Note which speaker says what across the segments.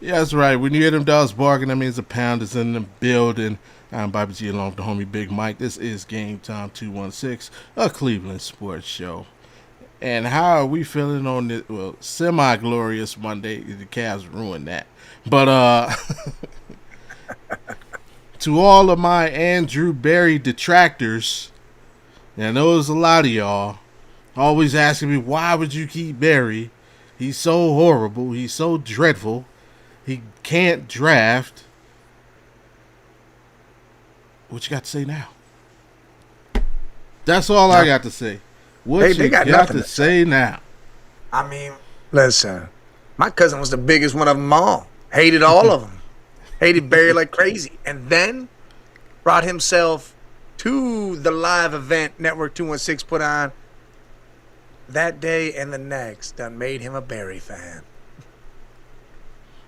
Speaker 1: Yeah, that's right. When you hear them dogs barking, that means a pound is in the building. I'm Bobby G along with the homie Big Mike. This is Game Time 216, a Cleveland sports show. And how are we feeling on this? Well, semi glorious Monday. The Cavs ruined that. But to all of my Andrew Barry detractors, and I know there's a lot of y'all always asking me, why would you keep Barry? He's so horrible. He's so dreadful. He can't draft. What you got to say now? That's all I got to say. What
Speaker 2: They
Speaker 1: you
Speaker 2: got
Speaker 1: got
Speaker 2: nothing
Speaker 1: to
Speaker 2: to say.
Speaker 1: say now?
Speaker 2: I mean, listen, my cousin was the biggest one of them all. Hated all of them. Hated Barry like crazy. And then brought himself to the live event Network 216 put on that day and the next. Done made him a Barry fan.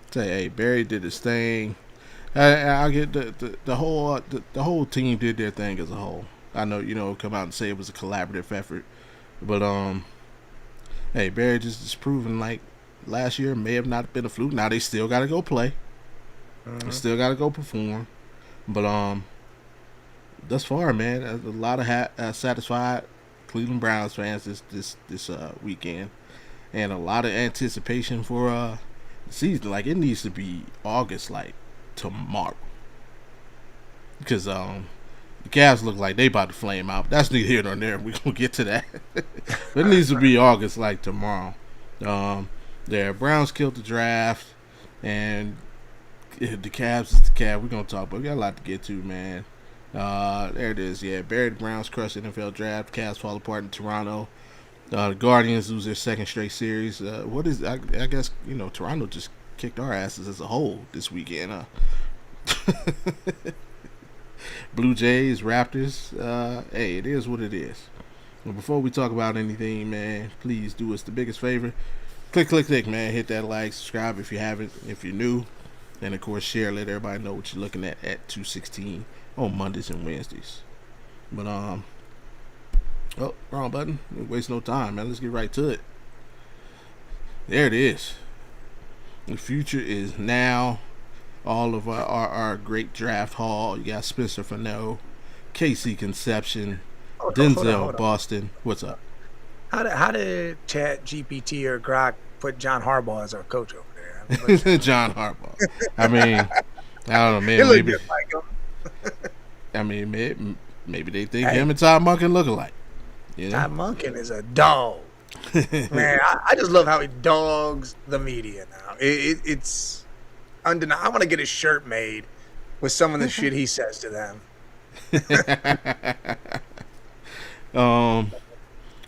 Speaker 1: Say, hey, Barry did his thing. I get the whole team did their thing as a whole. I know come out and say it was a collaborative effort, but hey, Barry just proving like last year may have not been a fluke. Now they still got to go play, they still got to go perform, but thus far, man, a lot of satisfied Cleveland Browns fans this weekend, and a lot of anticipation for the season. Like it needs to be August, like tomorrow, because the Cavs look like they about to flame out. That's neither here nor there. We gonna get to that. But it needs to be August, like tomorrow. The Browns killed the draft, and the Cavs is the Cavs. We're gonna talk, but we got a lot to get to, man. There it is. Yeah, Barry the Browns crushed the NFL draft. Cavs fall apart in Toronto. The Guardians lose their second straight series. I guess Toronto just kicked our asses as a whole this weekend. Blue Jays, Raptors. Hey, it is what it is. But before we talk about anything, man, please do us the biggest favor. Click, man. Hit that like, subscribe if you haven't, if you're new. And, of course, share. Let everybody know what you're looking at 216 on Mondays and Wednesdays. But, oh, wrong button. Don't waste no time, man. Let's get right to it. There it is. The future is now. All of our great draft haul. You got Spencer Fano, Casey Conception, Denzel Boston. What's up?
Speaker 2: How did Chat GPT or Grok put John Harbaugh as our coach over there?
Speaker 1: John Harbaugh. I mean, I don't know, man. Maybe like him. I mean, maybe they think him and Todd Monken look alike. You know?
Speaker 2: Todd Monken is a dog. Man, I just love how he dogs the media now. It's undeniable. I want to get a shirt made with some of the shit he says to them.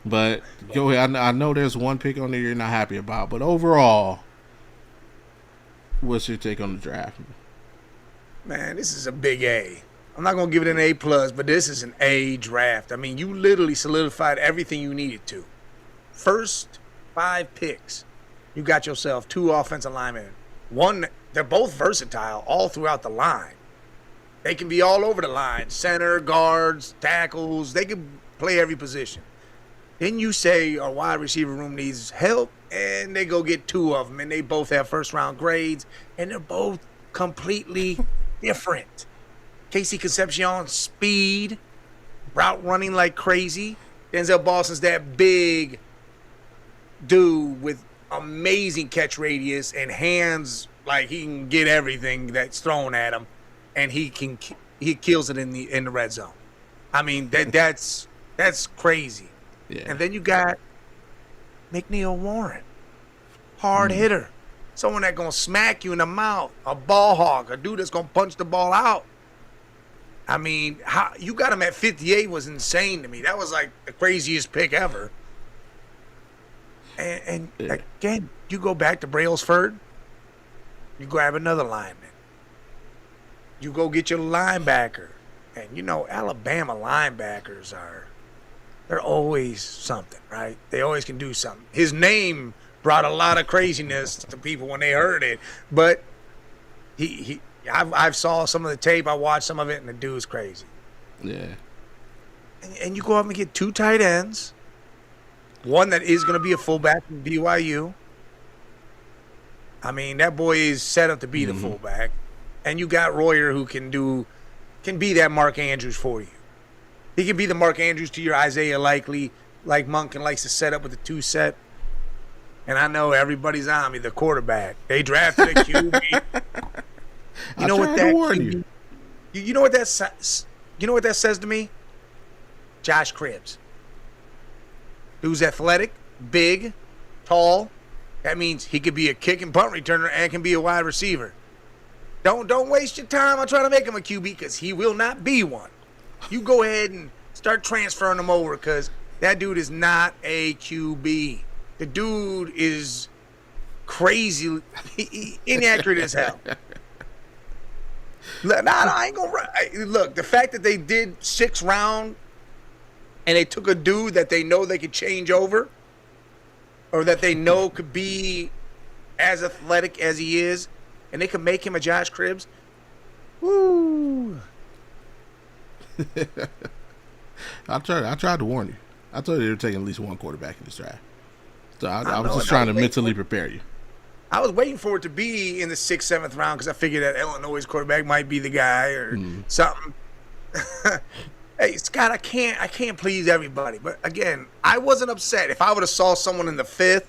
Speaker 1: But go ahead. I know there's one pick on there you're not happy about, but overall, what's your take on the draft?
Speaker 2: Man, this is a big A. I'm not gonna give it an A plus, but this is an A draft. I mean, you literally solidified everything you needed to. First 5 picks, you got yourself 2 offensive linemen. One, they're both versatile all throughout the line. They can be all over the line. Center, guards, tackles. They can play every position. Then you say our wide receiver room needs help, and they go get 2 of them, and they both have first-round grades, and they're both completely different. Casey Concepcion, speed, route running like crazy. Denzel Boston's that big dude with amazing catch radius and hands, like he can get everything that's thrown at him, and he kills it in the red zone. I mean that's crazy. Yeah. And then you got McNeil Warren, hard hitter, someone that's gonna smack you in the mouth, a ball hawk, a dude that's gonna punch the ball out. I mean, how you got him at 58 was insane to me. That was like the craziest pick ever. And again, you go back to Brailsford, you grab another lineman. You go get your linebacker. And Alabama linebackers they're always something, right? They always can do something. His name brought a lot of craziness to people when they heard it, but I've saw some of the tape, I watched some of it, and the dude's crazy.
Speaker 1: Yeah.
Speaker 2: And you go up and get 2 tight ends, one that is going to be a fullback from BYU, I mean, that boy is set up to be the
Speaker 1: Mm-hmm.
Speaker 2: fullback, and you got Royer who can be that Mark Andrews for you. He can be the Mark Andrews to your Isaiah Likely, like Monken likes to set up with the two set. And I know everybody's on me, the quarterback. They drafted a QB. You
Speaker 1: I
Speaker 2: know what
Speaker 1: tried to
Speaker 2: that
Speaker 1: warn you.
Speaker 2: QB? You know what that you know what that says to me? Josh Cribbs. Who's athletic, big, tall. That means he could be a kick and punt returner and can be a wide receiver. Don't waste your time on trying to make him a QB because he will not be one. You go ahead and start transferring him over because that dude is not a QB. The dude is crazy, inaccurate as hell. I ain't gonna look. The fact that they did 6th round and they took a dude that they know they could change over, or that they know could be as athletic as he is, and they could make him a Josh Cribbs. Woo!
Speaker 1: I tried to warn you. I told you they were taking at least one quarterback in this draft. So I was
Speaker 2: know,
Speaker 1: just
Speaker 2: and
Speaker 1: trying to mentally prepare you.
Speaker 2: I was waiting for it to be in the 6th, 7th round because I figured that Illinois quarterback might be the guy or something. Hey, Scott, I can't please everybody. But again, I wasn't upset. If I would have saw someone in the 5th,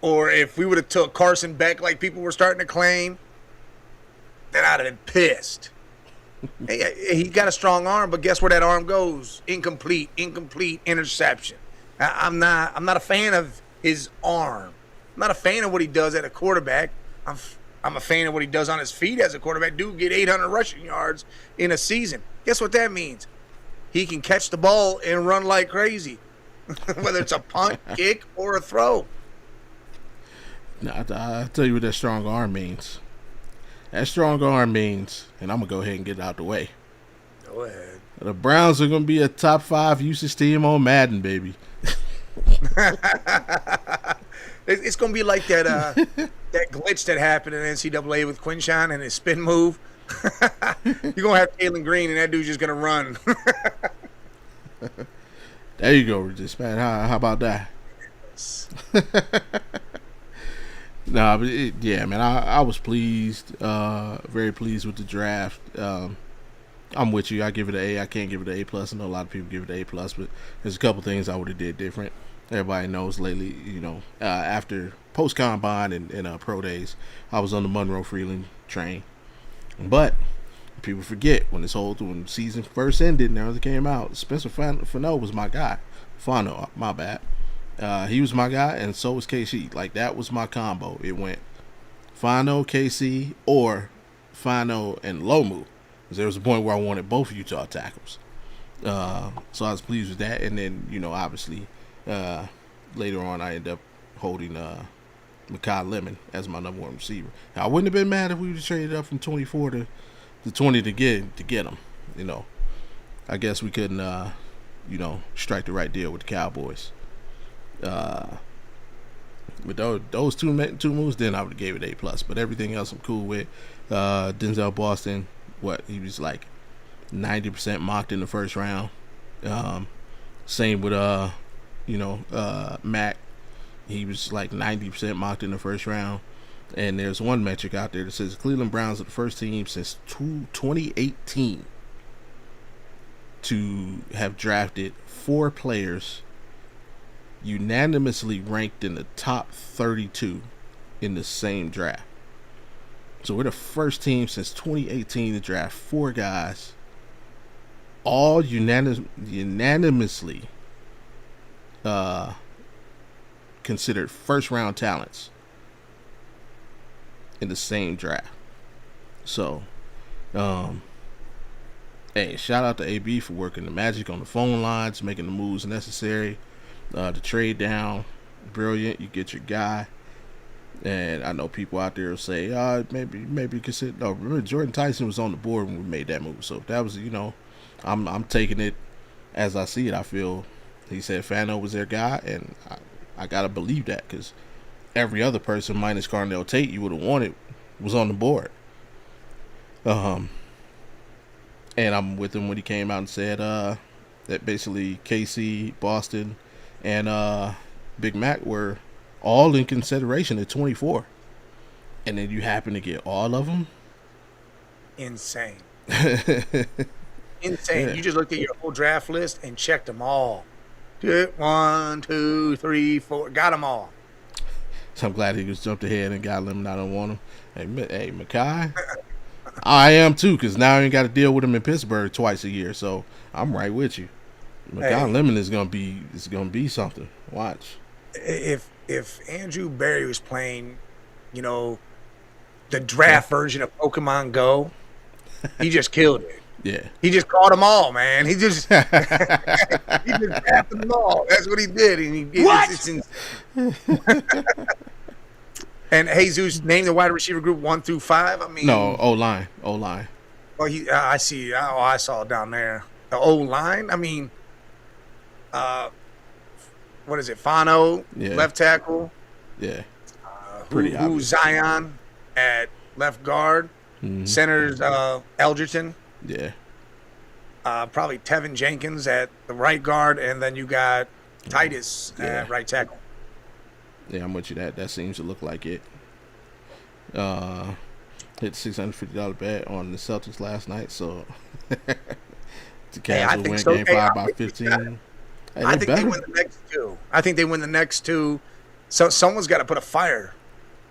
Speaker 2: or if we would have took Carson Beck like people were starting to claim, then I'd have been pissed. Hey, he got a strong arm, but guess where that arm goes? Incomplete, interception. I'm not a fan of his arm. I'm not a fan of what he does at a quarterback. I'm a fan of what he does on his feet as a quarterback. Dude get 800 rushing yards in a season. Guess what that means? He can catch the ball and run like crazy, whether it's a punt, kick, or a throw.
Speaker 1: Now, I'll tell you what that strong arm means. That strong arm means, and I'm going to go ahead and get it out the way.
Speaker 2: Go ahead.
Speaker 1: The Browns are going to be a top 5 usage team on Madden, baby.
Speaker 2: It's going to be like that that glitch that happened in NCAA with Quinshawn and his spin move. You're going to have Taylor Green, and that dude's just going to run.
Speaker 1: There you go, Regis, man. How about that? Nah, but yeah, man. I was pleased, very pleased with the draft. I'm with you. I give it an A. I can't give it an A plus. I know a lot of people give it an A plus, but there's a couple things I would have did different. Everybody knows lately, after post combine and pro days, I was on the Monroe Freeland train. But people forget when the season first ended and everything came out, Spencer Fano was my guy. Fano, my bad. He was my guy, and so was KC. Like, that was my combo. It went Fano, KC, or Fano and Lomu. Because there was a point where I wanted both Utah tackles. So I was pleased with that. And then, obviously, later on, I ended up holding Makai Lemon as my number 1 receiver. Now, I wouldn't have been mad if we would have traded up from 24 to 20 to get him. I guess we couldn't, strike the right deal with the Cowboys. But those two moves, then I would have gave it A plus. But everything else I'm cool with. Denzel Boston, he was like 90% mocked in the first round. Same with Mac. He was like 90% mocked in the first round. And there's one metric out there that says the Cleveland Browns are the first team since 2018 to have drafted 4 players unanimously ranked in the top 32 in the same draft. So we're the first team since 2018 to draft 4 guys, all unanimously considered first round talents in the same draft. So, hey, shout out to AB for working the magic on the phone lines, making the moves necessary. The trade down, brilliant. You get your guy. And I know people out there will say, maybe consider. No, remember Jordan Tyson was on the board when we made that move. So that was, I'm taking it as I see it. I feel he said Fano was their guy, and I gotta believe that because every other person minus Carnell Tate you would have wanted was on the board. And I'm with him when he came out and said that basically KC, Boston, and Big Mac were all in consideration at 24. and then you happen to get all of them.
Speaker 2: Insane.
Speaker 1: Yeah.
Speaker 2: Insane. You just looked at your whole draft list and checked them all. 1, 2, 3, 4. Got them all.
Speaker 1: So I'm glad he just jumped ahead and got him. I don't want him. Hey, Makai. I am too, because now I ain't got to deal with him in Pittsburgh twice a year. So I'm right with you. Makai Lemon is gonna be something. Watch.
Speaker 2: If Andrew Barry was playing, the draft version of Pokemon Go, he just killed it.
Speaker 1: Yeah.
Speaker 2: He just caught them all, man. He just drafted them all. That's what he did. And and Jesus named the wide receiver group 1 through 5. I mean,
Speaker 1: no, O-line.
Speaker 2: Oh, I see. Oh, I saw it down there. The O-line. I mean, what is it? Fano, left tackle.
Speaker 1: Yeah.
Speaker 2: Pretty obvious. Zion at left guard.
Speaker 1: Mm-hmm.
Speaker 2: Center's Eldgerton.
Speaker 1: Yeah.
Speaker 2: Probably Tevin Jenkins at the right guard, and then you got Titus at right tackle.
Speaker 1: Yeah, I'm with you. That seems to look like it. Hit $650 bet on the Celtics last night, so the Cavs will win Game 5 by 15.
Speaker 2: I think they win the next two. I think they win the next two. So someone's got to put a fire.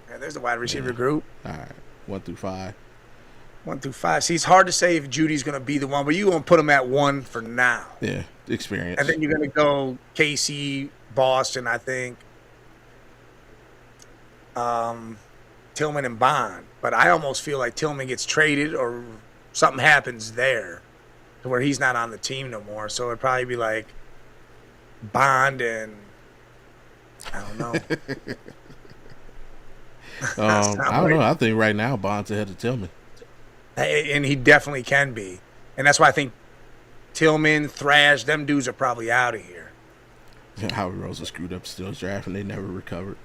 Speaker 2: Yeah, there's the wide receiver group.
Speaker 1: All right, 1 through 5.
Speaker 2: 1 through 5. See, it's hard to say if Judy's going to be the one, but you're going to put him at 1 for now.
Speaker 1: Yeah, experience.
Speaker 2: And then you're going to go KC, Boston, I think. Tillman and Bond. But I almost feel like Tillman gets traded or something happens there to where he's not on the team no more. So it'd probably be like Bond and I don't know.
Speaker 1: I don't know. I think right now Bond's ahead of Tillman.
Speaker 2: And he definitely can be. And that's why I think Tillman, Thrash, them dudes are probably out of here.
Speaker 1: Howie Roseman screwed up Steelers draft and they never recovered.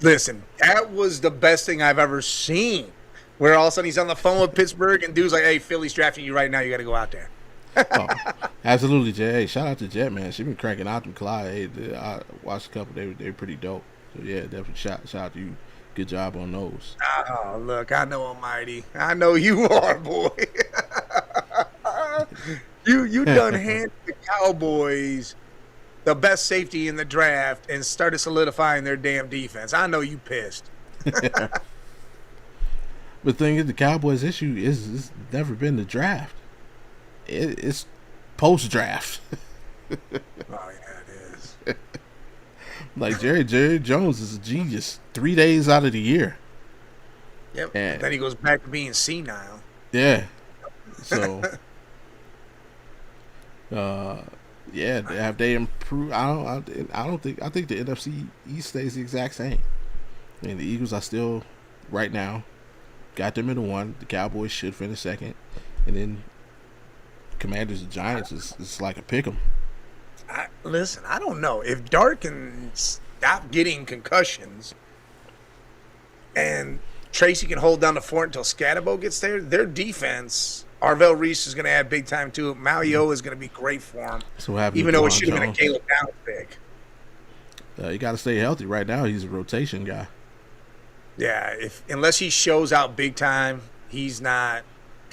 Speaker 2: Listen, that was the best thing I've ever seen. Where all of a sudden he's on the phone with Pittsburgh and dude's like, hey, Philly's drafting you right now. You got to go out there.
Speaker 1: Absolutely, Jet. Hey, shout out to Jet, man. She been cranking out them Clyde. Hey, I watched a couple. They were pretty dope. So, yeah, definitely shout out to you. Good job on those.
Speaker 2: Oh, look, I know Almighty. I know you are, boy. you done handed the Cowboys the best safety in the draft and started solidifying their damn defense. I know you pissed.
Speaker 1: But the thing is, the Cowboys' issue is it's never been the draft. It's post-draft.
Speaker 2: Oh, yeah, it is.
Speaker 1: Like Jerry Jones is a genius 3 days out of the year.
Speaker 2: Yep. And then he goes back to being senile.
Speaker 1: Yeah. So, yeah, have they improved? I think the NFC East stays the exact same. I mean, the Eagles are still right now got them in the 1. The Cowboys should finish 2nd, and then Commanders and Giants is like a pick 'em.
Speaker 2: Listen, I don't know if Dart can stop getting concussions, and Tracy can hold down the fort until Scatterbo gets there. Their defense. Arvell Reese is going to add big time too. Malio is going to be great for him.
Speaker 1: So what happened?
Speaker 2: Even though it should have been a Caleb Downs pick.
Speaker 1: You got to stay healthy. Right now, he's a rotation guy.
Speaker 2: Yeah, unless he shows out big time, he's not.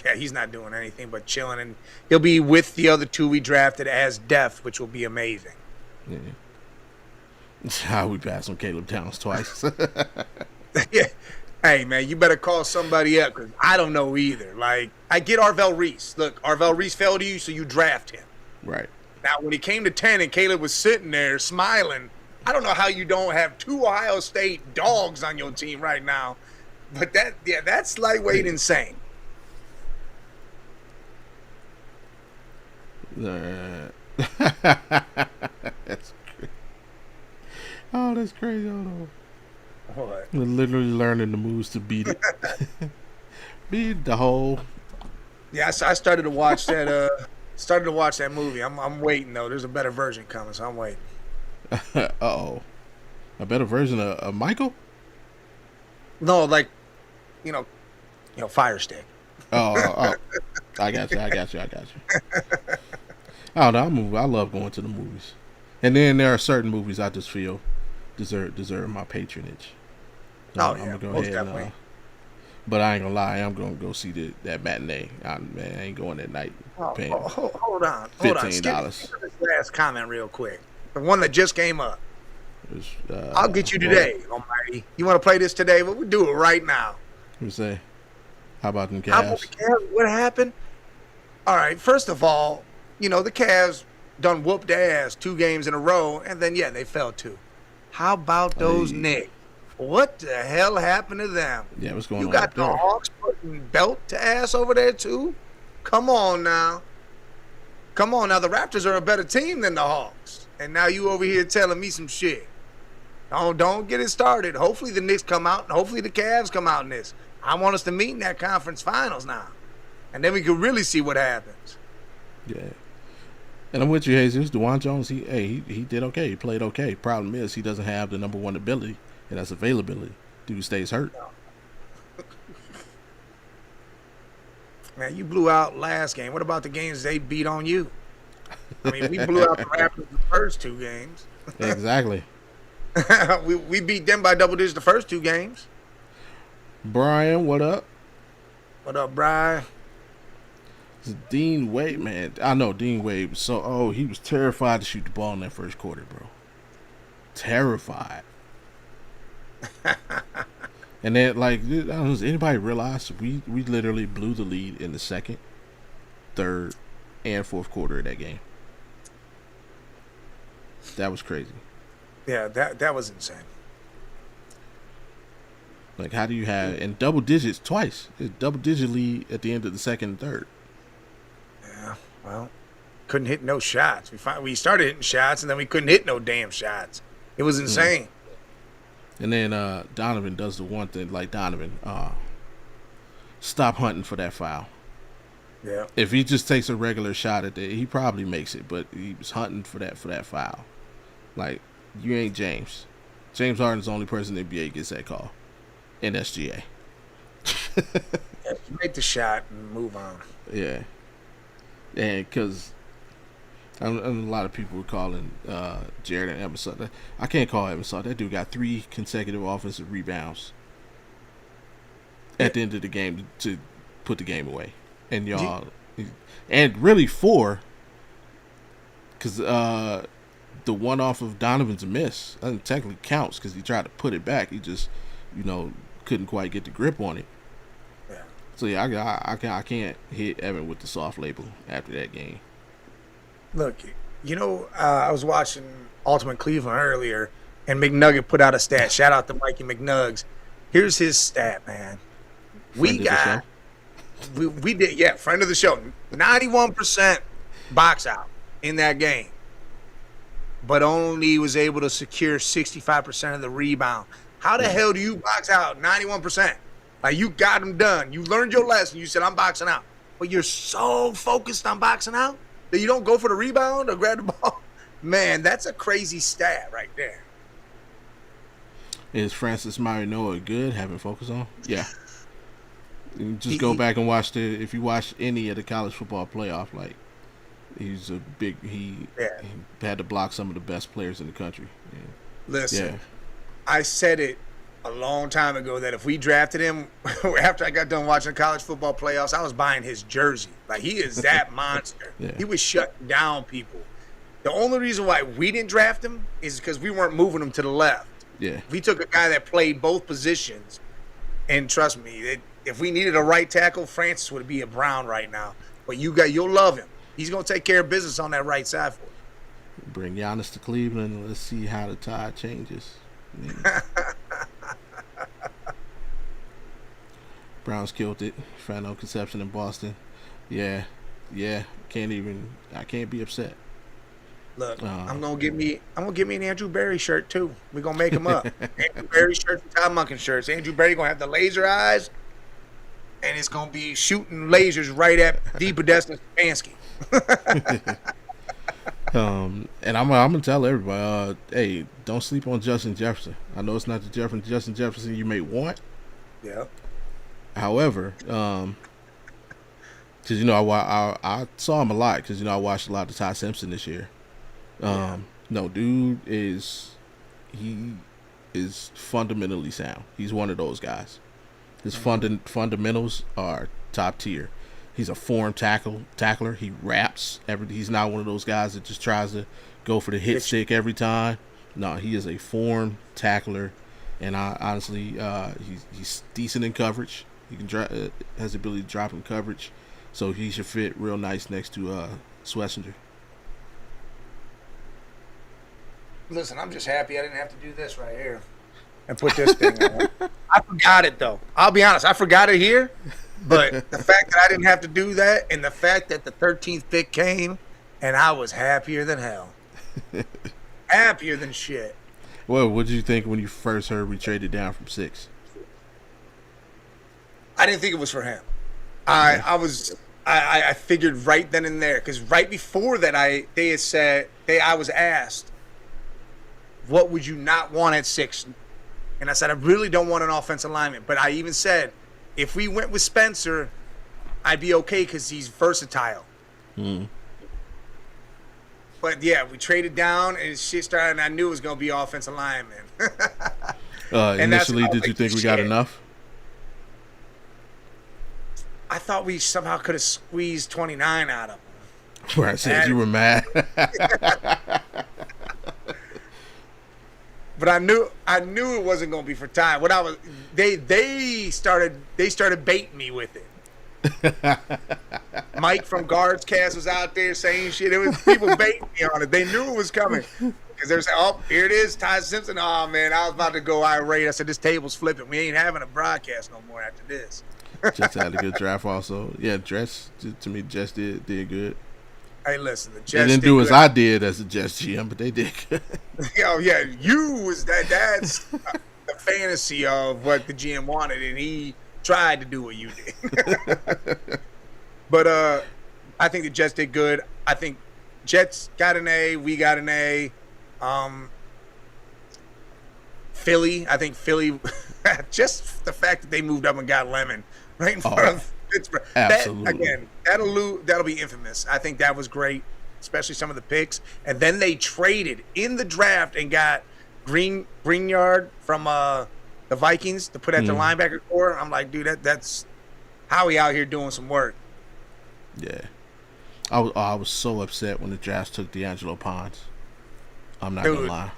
Speaker 2: Yeah, he's not doing anything but chilling, and he'll be with the other 2 we drafted as depth, which will be amazing.
Speaker 1: Yeah. How we passed on Caleb Downs twice.
Speaker 2: Yeah. Hey, man, you better call somebody up because I don't know either. Like, I get Arvell Reese. Look, Arvell Reese fell to you, so you draft him.
Speaker 1: Right.
Speaker 2: Now, when he came to 10 and Caleb was sitting there smiling, I don't know how you don't have 2 Ohio State dogs on your team right now. But that's lightweight insane.
Speaker 1: That's crazy. Oh, that's crazy. Hold on.
Speaker 2: What?
Speaker 1: We're literally learning the moves to beat it. Beat the whole.
Speaker 2: Yeah, I started to watch that. Started to watch that movie. I'm waiting though. There's a better version coming, so I'm waiting.
Speaker 1: Uh-oh. A better version of Michael?
Speaker 2: No, like, Fire Stick.
Speaker 1: Oh. I got you. I don't know. I love going to the movies. And then there are certain movies I just feel deserve my patronage. So
Speaker 2: Oh,
Speaker 1: I'm
Speaker 2: yeah,
Speaker 1: gonna go
Speaker 2: most
Speaker 1: ahead
Speaker 2: definitely.
Speaker 1: and But I ain't gonna lie, I'm gonna go see that matinee. Man, I ain't going that night paying
Speaker 2: Hold on, Skip
Speaker 1: $15.
Speaker 2: this last comment real quick. The one that just came up. I'll get you
Speaker 1: Well,
Speaker 2: today, Almighty. You want to play this today? Well, we'll do it right now.
Speaker 1: you say, how about them
Speaker 2: How about the
Speaker 1: Cavs?
Speaker 2: Cavs? What happened? All right, first of all, the Cavs done whooped their ass 2 games in a row, and then, they fell too. How about those
Speaker 1: Hey,
Speaker 2: Knicks? What the hell happened to them?
Speaker 1: yeah, what's going
Speaker 2: You
Speaker 1: on up
Speaker 2: got the
Speaker 1: there?
Speaker 2: Hawks putting belt to ass over there too? Come on now. Come on now. The Raptors are a better team than the Hawks. And now you over here telling me some shit. Don't get it started. Hopefully the Knicks come out, and hopefully the Cavs come out in this. I want us to meet in that conference finals now. And then we can really see what happens.
Speaker 1: Yeah. And I'm with you, Jesus. DeJuan Jones, he did okay. He played okay. Problem is, he doesn't have the number one ability, and that's availability. Dude stays hurt.
Speaker 2: Man, you blew out last game. What about the games they beat on you? I mean, we blew out the Raptors the first 2 games.
Speaker 1: Exactly.
Speaker 2: we beat them by double digits the first 2 games.
Speaker 1: Brian, what up?
Speaker 2: What up, Brian?
Speaker 1: It's Dean Wade, man. I know Dean Wade was he was terrified to shoot the ball in that first quarter, bro. Terrified. And then, like, I don't know, does anybody realize we literally blew the lead in the second, third, and fourth quarter of that game? That was crazy.
Speaker 2: Yeah, that was insane.
Speaker 1: Like, how do you have in double digits twice? It's double digit lead at the end of the second and third.
Speaker 2: Yeah, well, couldn't hit no shots. We started hitting shots, and then we couldn't hit no damn shots. It was insane.
Speaker 1: And then Donovan does the one thing, like Donovan, stop hunting for that foul.
Speaker 2: Yeah.
Speaker 1: If he just takes a regular shot at it, he probably makes it. But he was hunting for that foul. Like, you ain't James. James Harden's the only person in the NBA gets that call in SGA.
Speaker 2: Yeah, make the shot and move on.
Speaker 1: Yeah, and because a lot of people were calling Jared and Emerson. I can't call Emerson. That dude got 3 consecutive offensive rebounds at the end of the game to put the game away. And and really 4, because the one off of Donovan's miss doesn't technically counts because he tried to put it back. He just, couldn't quite get the grip on it.
Speaker 2: Yeah.
Speaker 1: So yeah, I can't hit Evan with the soft label after that game.
Speaker 2: Look, I was watching Ultimate Cleveland earlier, and McNugget put out a stat. Shout out to Mikey McNugs. Here's his stat, man. We did, friend of the show. 91% box out in that game, but only was able to secure 65% of the rebound. How the hell do you box out 91%? Like, you got them done. You learned your lesson. You said, I'm boxing out. But you're so focused on boxing out that you don't go for the rebound or grab the ball. Man, that's a crazy stat right there.
Speaker 1: Is Francis Marinoa good? Having focus on? Yeah. You just go back and watch if you watch any of the college football playoff, like, he's a big, he had to block some of the best players in the country. Yeah.
Speaker 2: Listen, I said it a long time ago that if we drafted him after I got done watching college football playoffs, I was buying his jersey. Like, he is that monster. He was shutting down people. The only reason why we didn't draft him is because we weren't moving him to the left.
Speaker 1: Yeah.
Speaker 2: We took a guy that played both positions, and trust me, if we needed a right tackle, Francis would be a Brown right now. But you'll love him. He's gonna take care of business on that right side for you.
Speaker 1: Bring Giannis to Cleveland and let's see how the tide changes. Browns killed it. Final Conception in Boston. Yeah. I can't be upset.
Speaker 2: Look, I'm gonna get me an Andrew Berry shirt too. We're gonna make him up. Andrew Berry shirts and Todd Monken shirts. Andrew Berry gonna have the laser eyes, and it's gonna be shooting lasers right at D. Podesta Stefanski.
Speaker 1: And I'm gonna tell everybody, hey, don't sleep on Justin Jefferson. I know it's not the Justin Jefferson you may want.
Speaker 2: Yeah.
Speaker 1: However, because I saw him a lot because I watched a lot of Ty Simpson this year. No, dude is fundamentally sound. He's one of those guys. His fundamentals are top tier. He's a form tackler. He raps. He's not one of those guys that just tries to go for the hit stick every time. No, he is a form tackler, and I honestly, he's decent in coverage. He can has the ability to drop in coverage, so he should fit real nice next to Schlesinger.
Speaker 2: Listen, I'm just happy I didn't have to do this right here and put this thing on. I forgot it though. I'll be honest, I forgot it here. But the fact that I didn't have to do that, and the fact that the 13th pick came, and I was happier than hell. Happier than shit.
Speaker 1: Well, what did you think when you first heard we traded down from 6?
Speaker 2: I didn't think it was for him. I figured right then and there, because right before that I was asked, what would you not want at 6? And I said, I really don't want an offensive lineman. But I even said, if we went with Spencer, I'd be okay because he's versatile. But yeah, we traded down and shit started, and I knew it was going to be offensive lineman.
Speaker 1: Initially, did you think we got enough?
Speaker 2: I thought we somehow could have squeezed 29 out of him.
Speaker 1: Where I said you were mad.
Speaker 2: But I knew it wasn't going to be for Ty. What I was, they started baiting me with it. Mike from Guards Cast was out there saying shit. It was people baiting me on it. They knew it was coming because they were saying, "Oh, here it is, Ty Simpson." Oh man, I was about to go irate. I said, "This table's flipping. We ain't having a broadcast no more after this."
Speaker 1: Jets had a good draft, also. Yeah, Jets to me, Jets did good.
Speaker 2: Hey, listen, the Jets
Speaker 1: they didn't do as I did as a Jets GM, but they did good.
Speaker 2: Oh yeah, you was that's the fantasy of what the GM wanted, and he tried to do what you did. But I think the Jets did good. I think Jets got an A. We got an A. Philly, I think Philly, just the fact that they moved up and got Lemon right in front of Pittsburgh.
Speaker 1: Absolutely.
Speaker 2: That'll be infamous. I think that was great, especially some of the picks. And then they traded in the draft and got Greenyard from the Vikings to put at the linebacker core. I'm like, dude, that's Howie out here doing some work.
Speaker 1: Yeah. I was so upset when the Jazz took D'Angelo Ponds. I'm not gonna lie.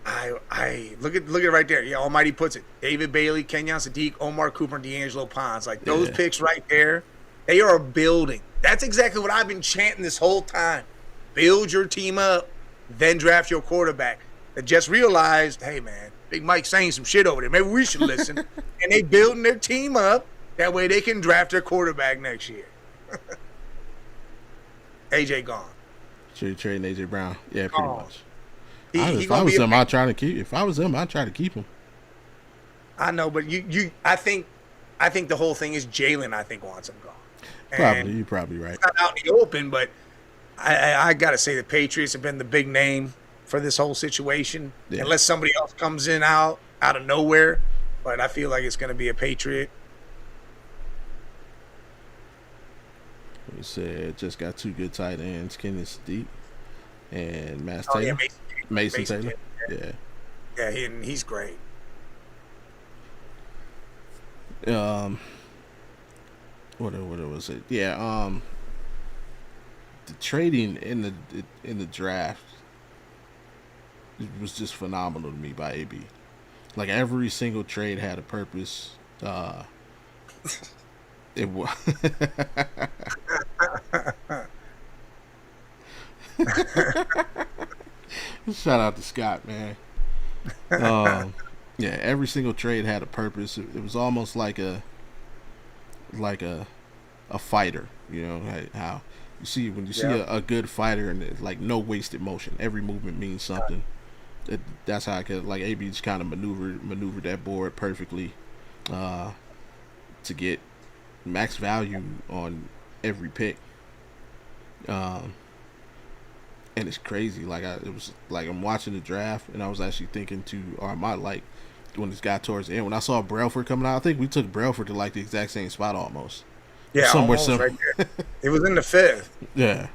Speaker 2: I look at it right there. Yeah, Almighty puts it. David Bailey, Kenyon Sadiq, Omar Cooper, and D'Angelo Ponds. Like those picks right there, they are building. That's exactly what I've been chanting this whole time. Build your team up, then draft your quarterback. They just realized, hey man, Big Mike's saying some shit over there. Maybe we should listen. And they building their team up. That way they can draft their quarterback next year. AJ gone.
Speaker 1: Should trading AJ Brown. Yeah, pretty much. If I was him, I'd try to keep him.
Speaker 2: I know, but I think the whole thing is Jalen. I think wants him gone.
Speaker 1: Probably, you're probably right.
Speaker 2: It's not out in the open, but I gotta say the Patriots have been the big name for this whole situation. Yeah. Unless somebody else comes in out of nowhere, but I feel like it's gonna be a Patriot.
Speaker 1: We said just got 2 good tight ends, Kenyon Sadiq and Taylor.
Speaker 2: Yeah,
Speaker 1: Mason Taylor.
Speaker 2: Yeah. Yeah, he's great.
Speaker 1: What was it? Yeah, the trading in the draft, it was just phenomenal to me by AB. Like every single trade had a purpose. It was. Shout out to Scott, man. Yeah, every single trade had a purpose. It was almost like a fighter, you know, how you see when you see a good fighter and it's like no wasted motion. Every movement means something. That's how I could like AB just kind of maneuvered that board perfectly to get max value on every pick. And it's crazy. Like it was like I'm watching the draft, and I was actually thinking like when this got towards the end, when I saw Brailford coming out, I think we took Brailford to like the exact same spot almost.
Speaker 2: Yeah, somewhere right there. It was in the 5th.
Speaker 1: Yeah.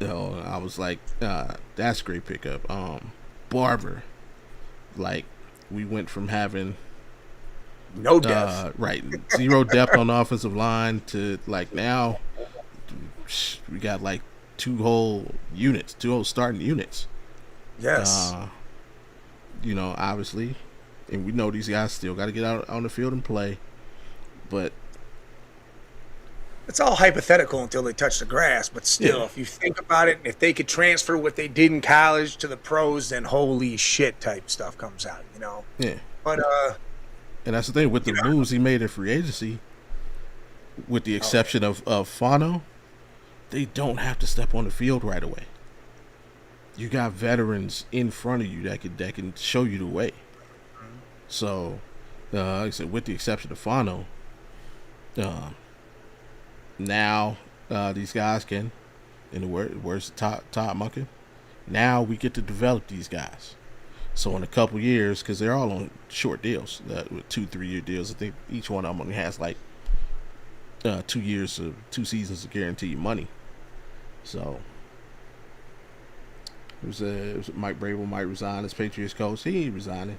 Speaker 1: I was like, that's a great pickup. Barber, like we went from having
Speaker 2: No depth.
Speaker 1: Right, zero depth on the offensive line to like now we got like two whole starting units.
Speaker 2: Yes.
Speaker 1: Uh, obviously, and we know these guys still got to get out on the field and play, but
Speaker 2: It's all hypothetical until they touch the grass, but still,
Speaker 1: yeah,
Speaker 2: if you think about it, if they could transfer what they did in college to the pros, then holy shit type stuff comes out, you know.
Speaker 1: yeah.
Speaker 2: But
Speaker 1: And that's the thing with the
Speaker 2: you know,
Speaker 1: moves he made in free agency, with the
Speaker 2: oh,
Speaker 1: exception of Fano, they don't have to step on the field right away. You got veterans in front of you that can show you the way. So, like I said, with the exception of Fano, uh, now these guys can, in the words of Todd Monken, now we get to develop these guys. So in a couple years, because they're all on short deals, with 2-3 year deals, I think each one of them only has like 2 years of 2 seasons of guaranteed money. So it was Mike Brable might resign as Patriots coach. He ain't resigning.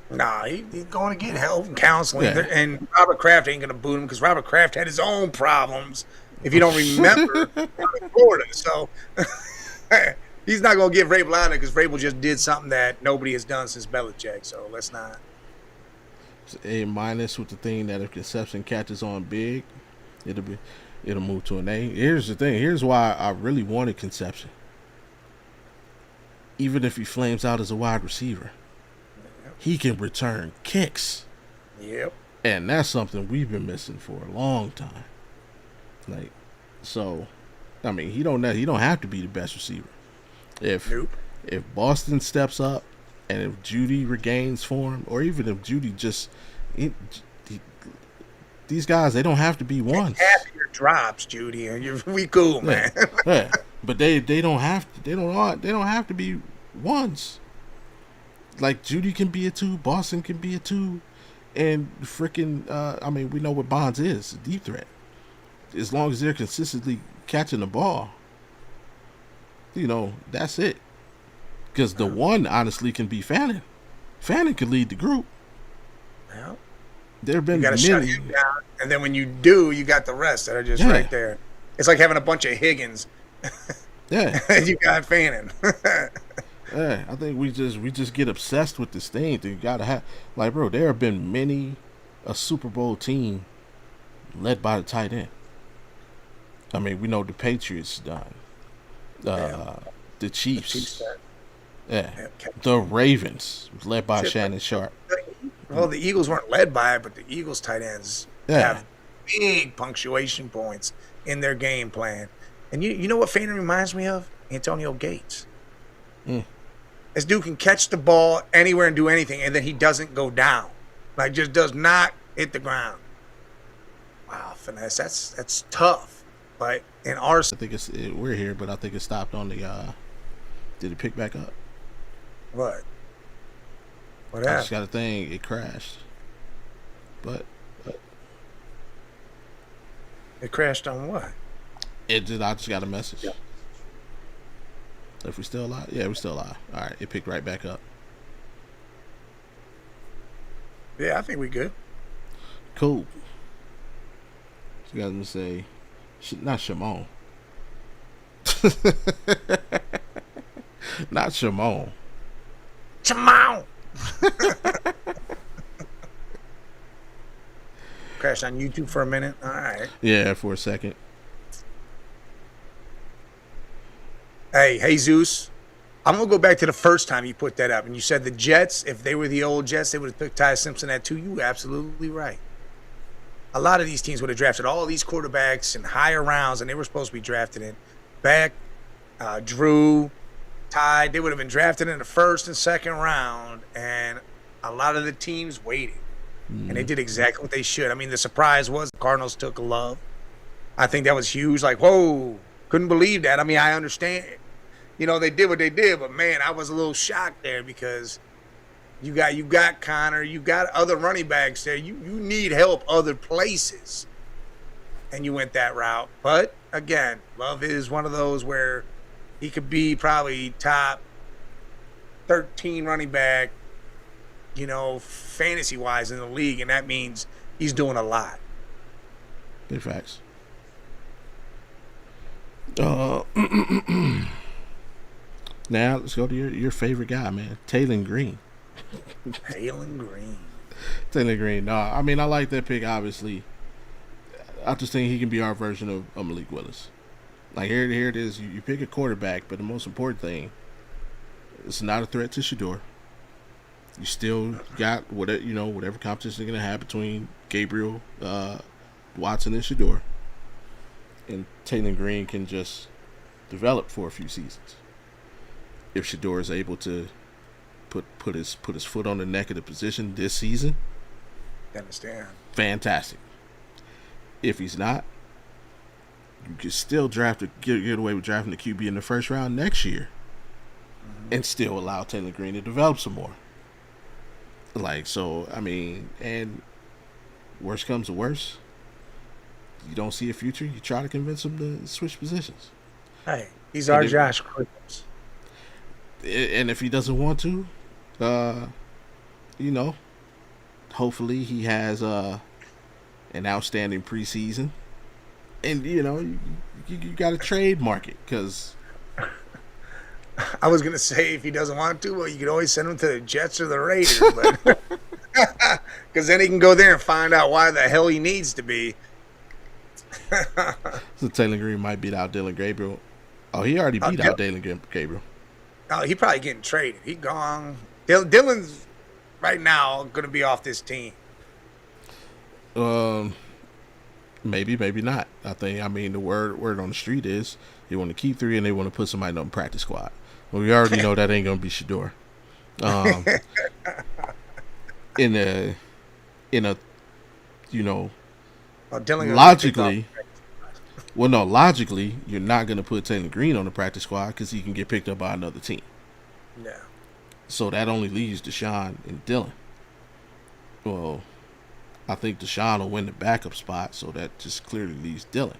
Speaker 2: nah, he's going to get help and counseling.
Speaker 1: Yeah.
Speaker 2: And Robert Kraft ain't going to boot him because Robert Kraft had his own problems, if you don't remember, in Florida. So he's not going to give Vrabel out because Vrabel just did something that nobody has done since Belichick. So let's not.
Speaker 1: It's A minus with the thing that if Conception catches on big, it'll move to an A. Here's the thing. Here's why I really wanted Conception. Even if he flames out as a wide receiver, he can return kicks.
Speaker 2: Yep.
Speaker 1: And that's something we've been missing for a long time. Like, so, I mean, he don't have to be the best receiver.
Speaker 2: Nope.
Speaker 1: If Boston steps up, and if Judy regains form, or even if Judy just, these guys, they don't have to be ones.
Speaker 2: Half your drops, Judy, and we cool, man.
Speaker 1: Yeah. But they don't have to. They don't have to be ones. Like Judy can be a 2, Boston can be a 2, and freaking I mean, we know what Bonds is, a deep threat. As long as they're consistently catching the ball, that's it. Because the one honestly can be Fannin. Fannin could lead the group.
Speaker 2: Well,
Speaker 1: there have been
Speaker 2: you got to shut him down, and then when you do, you got the rest that are just right there. It's like having a bunch of Higgins.
Speaker 1: Yeah.
Speaker 2: You got Fannin.
Speaker 1: Yeah, I think we just get obsessed with this thing. You gotta have, like, bro. There have been many a Super Bowl team led by the tight end. I mean, we know the Patriots done. The Chiefs. Yeah. The Ravens was led by Shannon Sharp.
Speaker 2: Well, the Eagles weren't led by it, but the Eagles tight ends have big punctuation points in their game plan. And you know what Fannin reminds me of? Antonio Gates. This dude can catch the ball anywhere and do anything, and then he doesn't go down. Like, just does not hit the ground. Wow, finesse. That's tough. But in our...
Speaker 1: I think we're here, but I think it stopped on the... did it pick back up?
Speaker 2: What? What
Speaker 1: I
Speaker 2: happened?
Speaker 1: just got a thing. It crashed. But
Speaker 2: It crashed on what?
Speaker 1: I just got a message. Yeah. If we still alive? Yeah, we're still alive. All right, it picked right back up.
Speaker 2: Yeah, I think we good.
Speaker 1: Cool. So you guys gonna say, not Shimon. Not Shimon.
Speaker 2: Shimon! Crashed on YouTube for a minute. All right.
Speaker 1: Yeah, for a second.
Speaker 2: Hey, Jesus, I'm going to go back to the first time you put that up. And you said the Jets, if they were the old Jets, they would have picked Ty Simpson at 2. You were absolutely right. A lot of these teams would have drafted all these quarterbacks in higher rounds, and they were supposed to be drafted in Beck, Drew, Ty. They would have been drafted in the first and second round, and a lot of the teams waited. And they did exactly what they should. I mean, the surprise was the Cardinals took Love. I think that was huge. Like, whoa, couldn't believe that. I mean, I understand. They did what they did, but man, I was a little shocked there because you got Connor, you got other running backs there. You need help other places, and you went that route. But again, Love is one of those where he could be probably top 13 running back fantasy-wise in the league, and that means he's doing a lot.
Speaker 1: Big facts. Now let's go to your favorite guy, man, Taylor Green.
Speaker 2: Taylor Green.
Speaker 1: Taylor Green. No, I mean I like that pick. Obviously, I just think he can be our version of Malik Willis. Like here it is. You pick a quarterback, but the most important thing, it's not a threat to Shador. You still got whatever competition they're gonna have between Gabriel, Watson, and Shador, and Taylor Green can just develop for a few seasons. If Shador is able to put his foot on the neck of the position this season,
Speaker 2: I understand.
Speaker 1: Fantastic. If he's not, you can still get away with drafting the QB in the first round next year, and still allow Taylor Green to develop some more. I mean, and worst comes to worst, you don't see a future, you try to convince him to switch positions.
Speaker 2: Hey, he's our Josh Jacobs.
Speaker 1: And if he doesn't want to, hopefully he has an outstanding preseason, and you got to trademark it because.
Speaker 2: I was gonna say if he doesn't want to, well, you could always send him to the Jets or the Raiders, but because then he can go there and find out why the hell he needs to be.
Speaker 1: So Taylor Green might beat out Dylan Gabriel. Oh, he already beat out Dylan Gabriel.
Speaker 2: Oh, he probably getting traded. He gone. Dylan's right now going to be off this team.
Speaker 1: Maybe not. I mean, the word on the street is they want to keep 3 and they want to put somebody on the practice squad. Well, we already know that ain't going to be Shador. Logically, you're not going to put Taylor Green on the practice squad because he can get picked up by another team.
Speaker 2: Yeah.
Speaker 1: So that only leaves Deshaun and Dylan. Well, I think Deshaun will win the backup spot, so that just clearly leaves Dylan.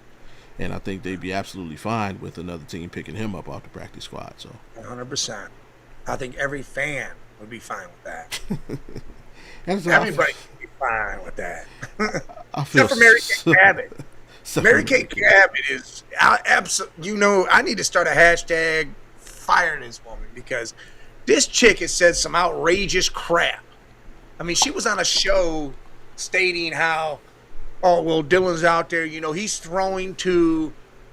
Speaker 1: And I think they'd be absolutely fine with another team picking him up off the practice squad. So
Speaker 2: 100%. I think every fan would be fine with that.
Speaker 1: Everybody
Speaker 2: would be fine with that.
Speaker 1: Except
Speaker 2: for Mary Kay Cabot. Mary Kay Cabot is I need to start a hashtag fire this woman because this chick has said some outrageous crap. I mean, she was on a show stating how, Dylan's out there, he's throwing to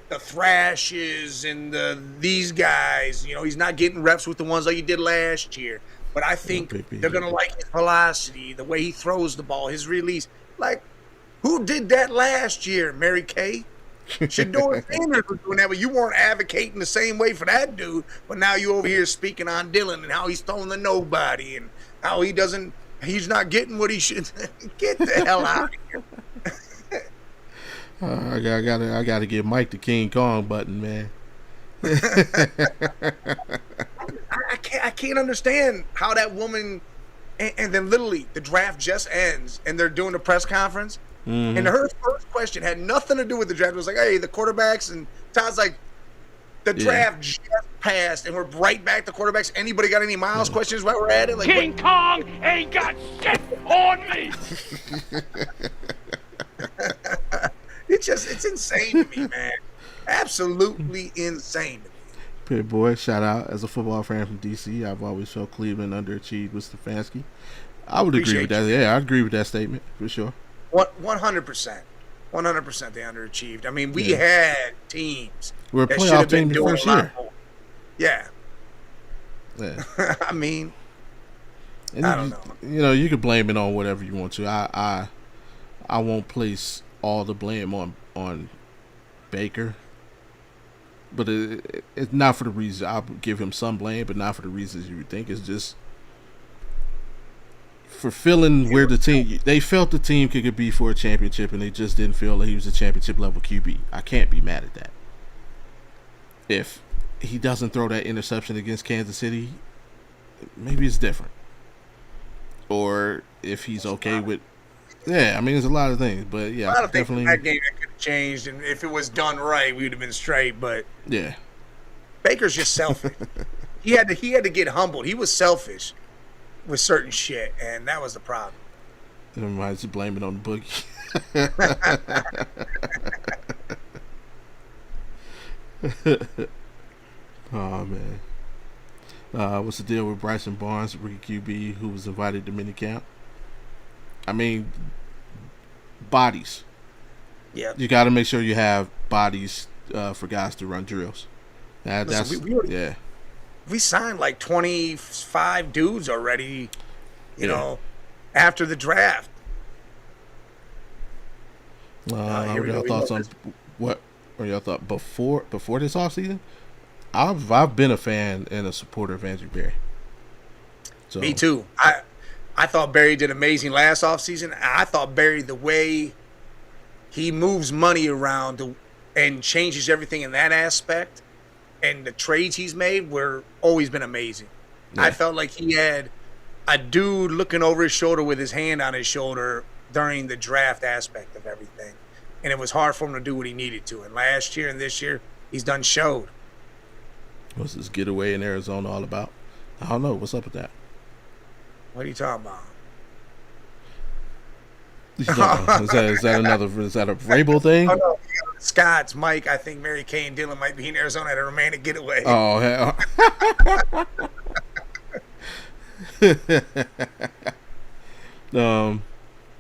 Speaker 2: the Thrashes and these guys, he's not getting reps with the ones like he did last year. But I think they're going to like his velocity, the way he throws the ball, his release. Like, who did that last year, Mary Kay? Shador Sanders was doing that, but you weren't advocating the same way for that dude. But now you over here speaking on Dylan and how he's throwing to nobody and how he's not getting what he should. Get the hell out of here.
Speaker 1: I gotta give Mike the King Kong button, man.
Speaker 2: I can't understand how that woman, and then literally the draft just ends and they're doing the press conference. Mm-hmm. And her first question had nothing to do with the draft. It was like, hey, the quarterbacks, and Todd's like, the draft just passed and we're right back to quarterbacks. Anybody got any Miles questions while we're at it? Like,
Speaker 3: King Kong ain't got shit on me.
Speaker 2: It's insane to me, man. Absolutely insane to me.
Speaker 1: Pit boy, shout out. As a football fan from DC, I've always felt Cleveland underachieved with Stefanski. I would agree with that. Yeah, I agree with that statement for sure.
Speaker 2: 100%. 100% they underachieved. I mean, we had teams.
Speaker 1: We're a playoff team the first year.
Speaker 2: Yeah. I mean, I don't know.
Speaker 1: You can blame it on whatever you want to. I won't place all the blame on Baker. But it's not for the reason. I'll give him some blame, but not for the reasons you would think. It's just fulfilling where the team, they felt the team could be for a championship, and they just didn't feel that he was a championship level QB. I can't be mad at that. If he doesn't throw that interception against Kansas City, maybe it's different. Or if he's okay with, I mean, there's a lot of things, but yeah,
Speaker 2: a lot of
Speaker 1: definitely.
Speaker 2: Things in that game that could have changed, and if it was done right, we would have been straight. But
Speaker 1: yeah,
Speaker 2: Baker's just selfish. he had to get humbled. He was selfish. with certain shit, and that was the problem.
Speaker 1: And might just blame it on the boogie. Oh man. What's the deal with Bryson Barnes, rookie QB, who was invited to minicamp? I mean, bodies.
Speaker 2: Yeah.
Speaker 1: You got to make sure you have bodies for guys to run drills.
Speaker 2: Listen,
Speaker 1: Yeah.
Speaker 2: we signed like 25 dudes already, you
Speaker 1: Yeah.
Speaker 2: know, after the draft.
Speaker 1: What
Speaker 2: Here
Speaker 1: are
Speaker 2: we
Speaker 1: y'all
Speaker 2: go.
Speaker 1: thoughts on what? What are y'all thought before this offseason? I've been a fan and a supporter of Andrew Berry. So
Speaker 2: Me too. I thought Barry did amazing last offseason. I thought Barry, the way he moves money around and changes everything in that aspect, and the trades he's made were always been amazing.
Speaker 1: Yeah.
Speaker 2: I felt like he had a dude looking over his shoulder with his hand on his shoulder during the draft aspect of everything. And it was hard for him to do what he needed to. And last year and this year, he's done showed.
Speaker 1: What's this getaway in Arizona all about? I don't know. What's up with that?
Speaker 2: What are you talking about?
Speaker 1: Is that a Vrabel thing?
Speaker 2: Oh, no. Scott's, Mike, I think Mary Kay and Dylan might be in Arizona at a romantic getaway.
Speaker 1: Oh hell.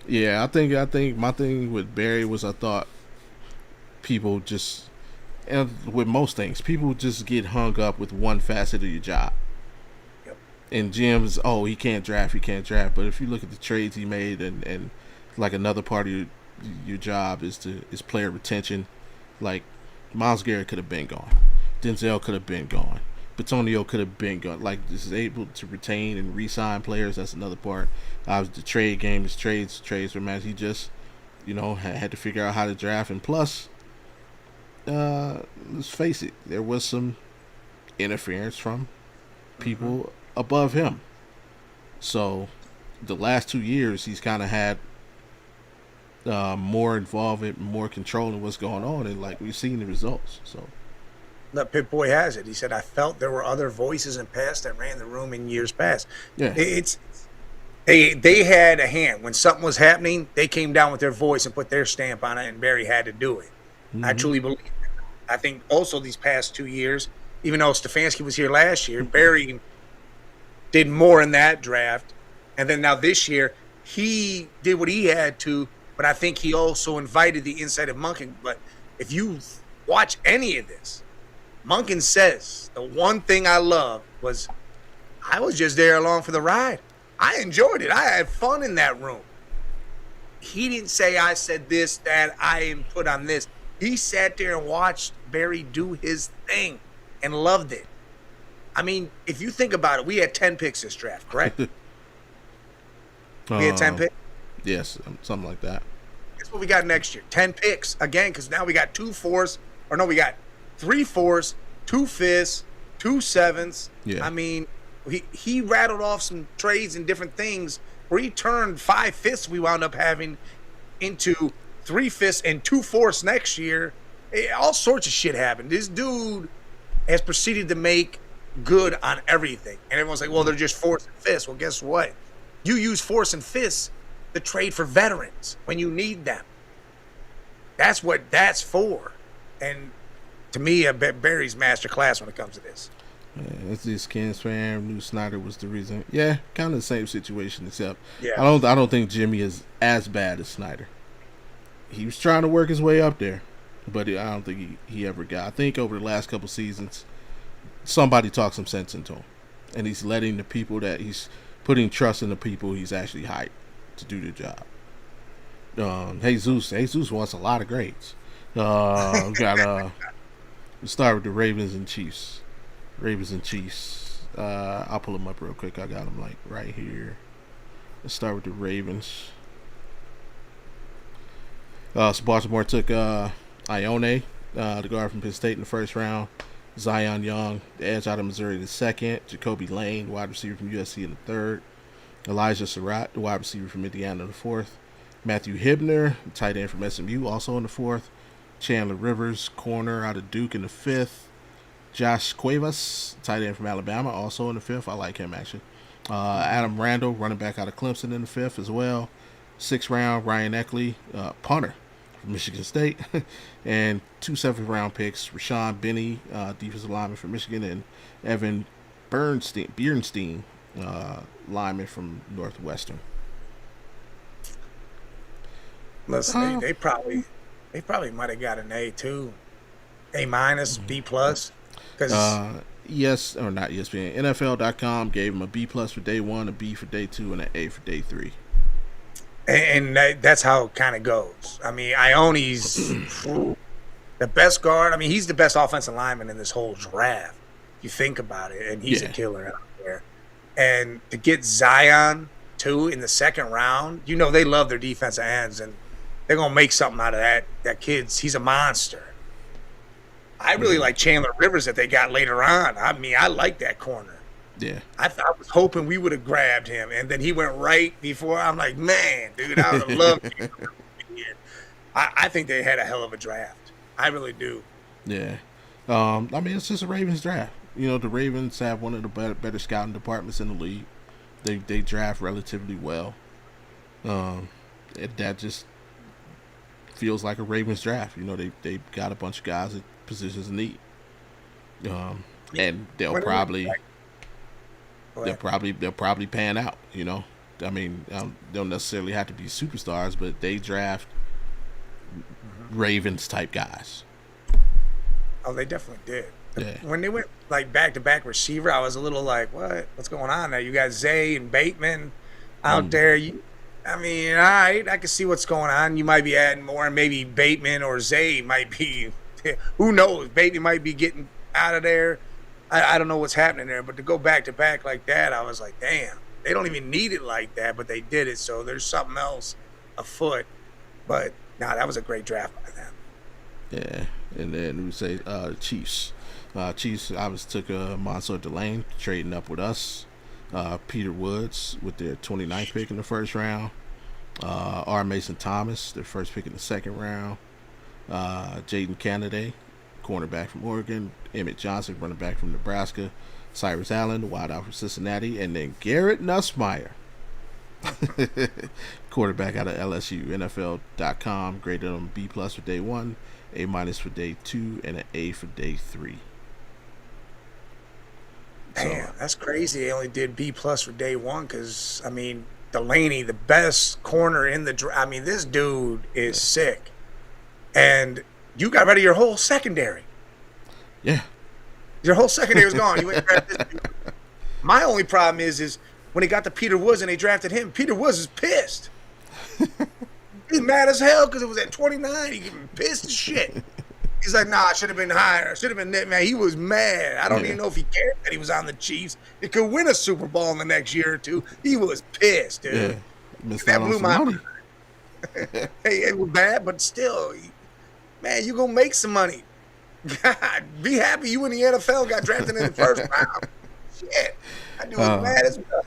Speaker 1: Yeah, I think my thing with Barry was I thought people just, and with most things, people just get hung up with one facet of your job.
Speaker 2: Yep.
Speaker 1: And Jim's, he can't draft. But if you look at the trades he made, and like another part of your job is player retention. Like Myles Garrett could have been gone, Denzel could have been gone, Batonio could have been gone. Like, this is able to retain and re-sign players. That's another part. The trade game is trades for match. He just, had to figure out how to draft. And plus, let's face it, there was some interference from people above him. So the last 2 years, he's kind of had more involvement, more control in what's going on, and like we've seen the results. So
Speaker 2: The Pit Boy has it. He said, I felt there were other voices in past that ran the room in years past.
Speaker 1: yeah,
Speaker 2: They had a hand. When something was happening, they came down with their voice and put their stamp on it, and Barry had to do it. I truly believe that. I think also these past 2 years, even though Stefanski was here last year, Barry did more in that draft. And then now this year, he did what he had to, but I think he also invited the inside of Monken. But if you watch any of this, Monken says the one thing I love was I was just there along for the ride. I enjoyed it. I had fun in that room. He didn't say I said this, that I input on this. He sat there and watched Barry do his thing and loved it. I mean, if you think about it, we had 10 picks this draft, correct? We had 10 picks.
Speaker 1: Yes, something like that.
Speaker 2: Guess what we got next year? 10 picks again, because now we got 2 fours, or no, we got 3 fours, 2 fifths, 2 sevens.
Speaker 1: Yeah.
Speaker 2: I mean, he rattled off some trades and different things where he turned 5 fifths we wound up having into 3 fifths and 2 fourths next year. All sorts of shit happened. This dude has proceeded to make good on everything. And everyone's like, well, they're just fourths and fifths. Well, guess what? You use fourths and fifths to trade for veterans when you need them. That's what that's for. And to me, I bet Barry's masterclass when it comes to this.
Speaker 1: Yeah, it's this Kens fan. Knew Snyder was the reason. Yeah, kind of the same situation, except
Speaker 2: Yeah.
Speaker 1: I don't think Jimmy is as bad as Snyder. He was trying to work his way up there, but I don't think he ever got. I think over the last couple seasons, somebody talked some sense into him, and he's letting the people that he's putting trust in the people he's actually hired to do the job. Jesus wants a lot of grades. We'll start with the Ravens and Chiefs. I'll pull them up real quick. I got them like right here. Let's start with the Ravens. So Baltimore took Ione, the guard from Penn State, in the first round. Zion Young, the edge out of Missouri, in the second. Jacoby Lane, wide receiver from USC, in the third. Elijah Surratt, the wide receiver from Indiana, in the fourth. Matthew Hibner, tight end from SMU, also in the fourth. Chandler Rivers, corner out of Duke, in the fifth. Josh Cuevas, tight end from Alabama, also in the fifth. I like him, actually. Adam Randall, running back out of Clemson in the 5th as well. 6th round, Ryan Eckley, punter from Michigan State. And 2 7th-round picks, Rashawn Benny, defensive lineman from Michigan, and Evan Bernstein, lineman from Northwestern.
Speaker 2: Listen, they probably might have got an A too, A minus, B plus, because
Speaker 1: Yes, or not ESPN, NFL.com gave him a B plus for day 1, a B for day 2, and an A for day 3.
Speaker 2: and that's how it kind of goes. I mean, Ione's the best guard. I mean, he's the best offensive lineman in this whole draft. You think about it, and he's a killer out there. And to get Zion too in the 2nd round, they love their defensive ends, and they're gonna make something out of that. That kid's he's a monster. I really like Chandler Rivers that they got later on. I mean, I like that corner.
Speaker 1: Yeah.
Speaker 2: I was hoping we would have grabbed him, and then he went right before. I'm like, man, dude, I would have loved him. I think they had a hell of a draft. I really do.
Speaker 1: Yeah. I mean, it's just a Ravens draft. The Ravens have one of the better scouting departments in the league. They draft relatively well. That just feels like a Ravens draft. They got a bunch of guys at positions of need. And they'll probably pan out. I mean, don't necessarily have to be superstars, but they draft Ravens type guys.
Speaker 2: Oh, they definitely did.
Speaker 1: Yeah.
Speaker 2: When they went like back-to-back receiver, I was a little like, what's going on there? You got Zay and Bateman out there. I mean, all right, I can see what's going on. You might be adding more, and maybe Bateman or Zay might be, who knows? Bateman might be getting out of there. I don't know what's happening there, but to go back-to-back like that, I was like, damn, they don't even need it like that, but they did it, so there's something else afoot. But, that was a great draft by them.
Speaker 1: Yeah, and then we say Chiefs. Chiefs obviously took Monsieur Delane, trading up with us. Peter Woods with their 29th pick in the 1st round. R. Mason Thomas, their 1st pick in the 2nd round. Jaden Kennedy, cornerback from Oregon. Emmett Johnson, running back from Nebraska. Cyrus Allen, the wideout from Cincinnati. And then Garrett Nussmeier, quarterback out of LSU. NFL.com graded him B plus for day 1, A minus for day 2, and an A for day 3.
Speaker 2: Damn, that's crazy. They only did B plus for day 1 because, I mean, Delaney, the best corner in the draft. I mean, this dude is sick. And you got rid of your whole secondary.
Speaker 1: Yeah. Your
Speaker 2: whole secondary was gone. You went and grabbed this dude. My only problem is when they got to Peter Woods and they drafted him, Peter Woods is pissed. He's mad as hell because it was at 29. He getting pissed as shit. He's like, I should have been higher. I should have been net, man. He was mad. I don't even know if he cared that he was on the Chiefs. It could win a Super Bowl in the next year or two. He was pissed, dude.
Speaker 1: Yeah.
Speaker 2: That blew my mind. Hey, it was bad, but still, man, you gonna make some money. God, be happy you in the NFL got drafted in the 1st round. Shit, I do was mad as well.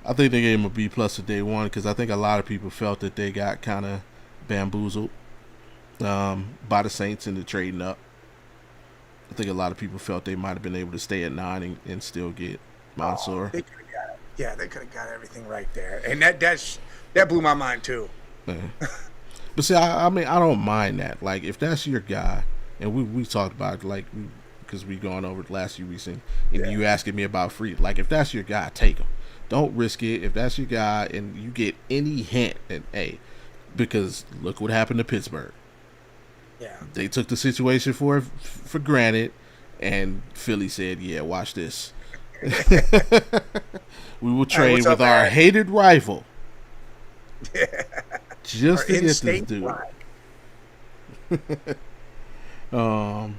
Speaker 1: I think they gave him a B plus for day 1 because I think a lot of people felt that they got kind of bamboozled by the Saints in the trading up. I think a lot of people felt they might have been able to stay at 9 and still get Mansour.
Speaker 2: They could have got it. Yeah, they could have got everything right there, and that blew my mind too.
Speaker 1: Yeah. But see, I mean, I don't mind that. Like, if that's your guy, and we talked about it, because we gone over the last few weeks, and you asking me about free. Like, if that's your guy, take him. Don't risk it. If that's your guy, and you get any hint, and because look what happened to Pittsburgh.
Speaker 2: Yeah,
Speaker 1: they took the situation for granted, and Philly said, "Yeah, watch this. We will trade with our hated rival, just to get this dude." But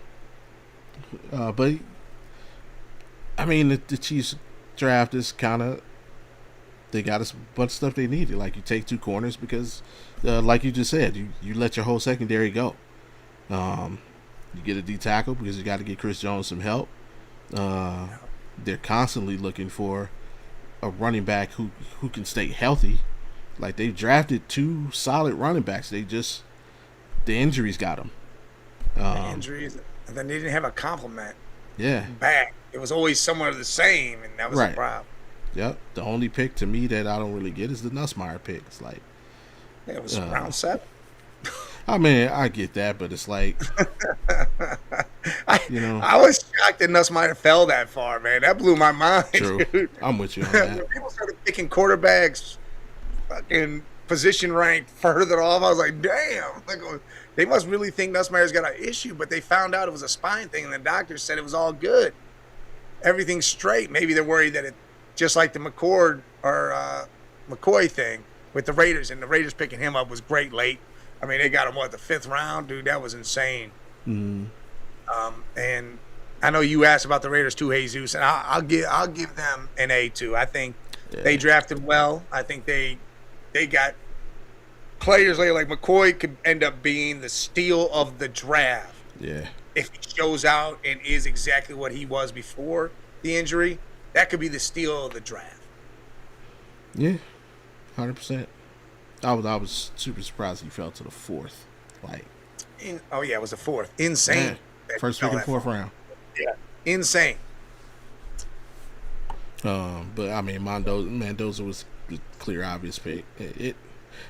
Speaker 1: I mean, the Chiefs draft is kind of, they got a bunch of stuff they needed. Like, you take 2 corners because, like you just said, you let your whole secondary go. You get a D tackle because you got to get Chris Jones some help. They're constantly looking for a running back who can stay healthy. Like, they've drafted 2 solid running backs. The injuries got them.
Speaker 2: The injuries, and then they didn't have a complement.
Speaker 1: Yeah.
Speaker 2: Back. It was always somewhere the same, and that was the problem.
Speaker 1: Yep. The only pick to me that I don't really get is the Nussmeier pick. It's like,
Speaker 2: Yeah, it was round 7.
Speaker 1: I mean, I get that, but it's like,
Speaker 2: I,
Speaker 1: you know,
Speaker 2: I was shocked that Nussmeier fell that far, man. That blew my mind.
Speaker 1: true.
Speaker 2: Dude.
Speaker 1: I'm with you on
Speaker 2: When
Speaker 1: that.
Speaker 2: people started picking quarterbacks, fucking position ranked further off, I was like, damn. Like, they must really think Nussmeier's got an issue, but they found out it was a spine thing, and the doctor said it was all good. Everything's straight. Maybe they're worried that it, just like the McCord or McCoy thing with the Raiders, and the Raiders picking him up was great late. I mean, they got him, the 5th round? Dude, that was insane.
Speaker 1: Mm.
Speaker 2: And I know you asked about the Raiders too, Jesus, and I'll give them an A too. I think they drafted well. I think they got players like McCoy could end up being the steal of the draft.
Speaker 1: Yeah.
Speaker 2: If he shows out and is exactly what he was before the injury, that could be the steal of the draft.
Speaker 1: Yeah. 100%. I was super surprised he fell to the 4th. Like,
Speaker 2: It was the 4th. Insane.
Speaker 1: man, first pick in 4th round.
Speaker 2: Yeah, insane.
Speaker 1: But I mean, Mendoza was the clear, obvious pick.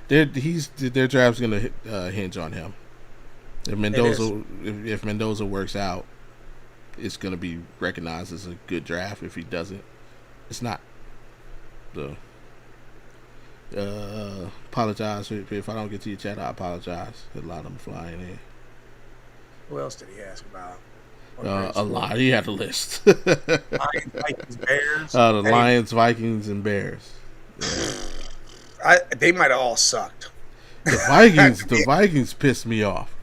Speaker 1: Their draft's gonna hinge on him. If Mendoza works out, it's gonna be recognized as a good draft. If he doesn't, it's not. So, apologize if I don't get to your chat. I apologize. A lot of them flying in.
Speaker 2: Who else did he ask about?
Speaker 1: A lot. He had a list.
Speaker 2: Lions, Vikings, Bears.
Speaker 1: The Lions, Vikings, and Bears. Yeah.
Speaker 2: They might have all sucked.
Speaker 1: The Vikings pissed me off.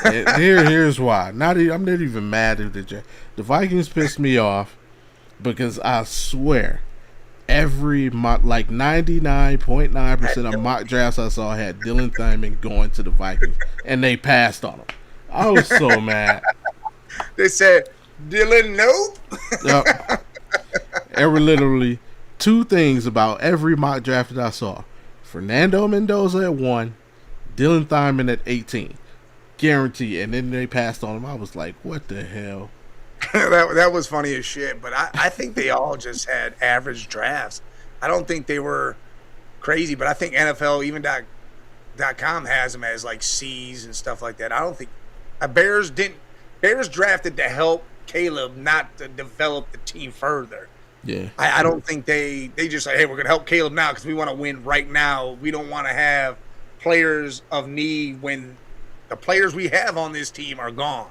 Speaker 1: Here's why. I'm not even mad at the Vikings pissed me off because I swear every mock, like 99.9% of mock drafts I saw had Dylan Thurman going to the Vikings, and they passed on him. I was so mad.
Speaker 2: They said, Dylan, nope.
Speaker 1: Yep. There were literally 2 things about every mock draft that I saw. Fernando Mendoza at 1, Dylan Thurman at 18. Guarantee. And then they passed on him. I was like, what the hell?
Speaker 2: that was funny as shit. But I think they all just had average drafts. I don't think they were crazy. But I think NFL, even .com has them as like C's and stuff like that. I don't think Bears drafted to help Caleb, not to develop the team further.
Speaker 1: Yeah.
Speaker 2: I don't think they just like, hey, we're going to help Caleb now because we want to win right now. We don't want to have players of need when the players we have on this team are gone.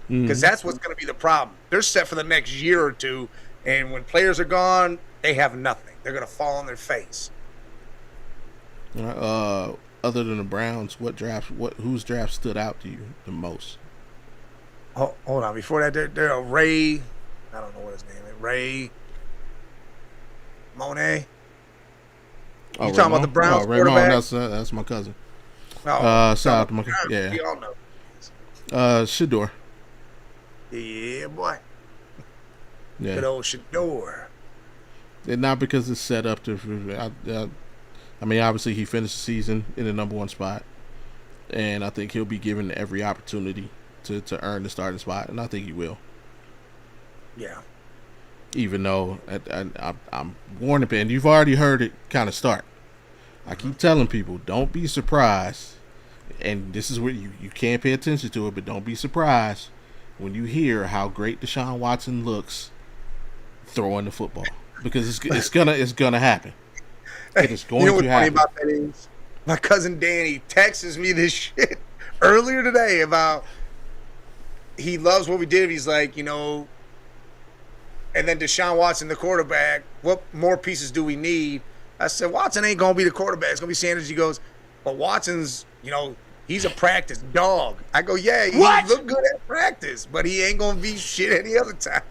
Speaker 2: Because that's what's going to be the problem. They're set for the next year or two, and when players are gone, they have nothing. They're going to fall on their face.
Speaker 1: Other than the Browns, whose draft stood out to you the most?
Speaker 2: Oh, hold on. Before that, there Ray. I don't know what his name is. Ray Monet. You talking about the Browns quarterback?
Speaker 1: That's my cousin.
Speaker 2: Oh,
Speaker 1: shout out to my
Speaker 2: yeah. We all know.
Speaker 1: Shador.
Speaker 2: Yeah, boy.
Speaker 1: Yeah.
Speaker 2: Good old Shador.
Speaker 1: And not because it's set up to. I mean, obviously he finished the season in the number 1 spot, and I think he'll be given every opportunity to earn the starting spot, and I think he will.
Speaker 2: Yeah.
Speaker 1: Even though I'm warning people, and you've already heard it kind of start. I keep telling people, don't be surprised, and this is where you can't pay attention to it, but don't be surprised when you hear how great Deshaun Watson looks throwing the football, because it's gonna happen. It is going to happen. You know what's funny
Speaker 2: about that is my cousin Danny texts me this shit earlier today about he loves what we did. He's like, and then Deshaun Watson, the quarterback, what more pieces do we need? I said, Watson ain't going to be the quarterback. It's going to be Sanders. He goes, but Watson's, he's a practice dog. I go, yeah, he look good at practice, but he ain't going to be shit any other time.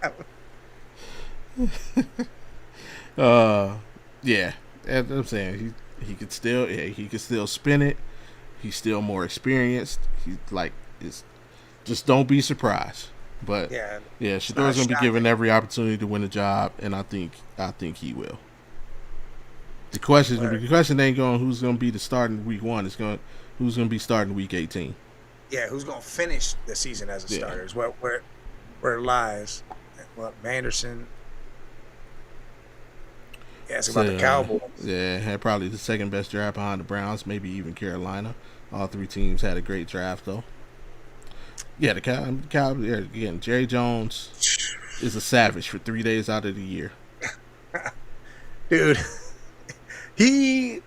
Speaker 1: Yeah. As I'm saying, he could still spin it. He's still more experienced. He's like, just don't be surprised. But yeah, Shador's gonna be given every opportunity to win the job, and I think he will. The question ain't going who's gonna be the starting week 1. It's going who's gonna be starting week 18.
Speaker 2: Yeah, who's gonna finish the season as a starter is where it lies. Well, Manderson. Yeah, it's about the Cowboys.
Speaker 1: Yeah, had probably the second best draft behind the Browns, maybe even Carolina. All three teams had a great draft though. Yeah, the Cow yeah, again, Jerry Jones is a savage for 3 days out of the year.
Speaker 2: Dude, he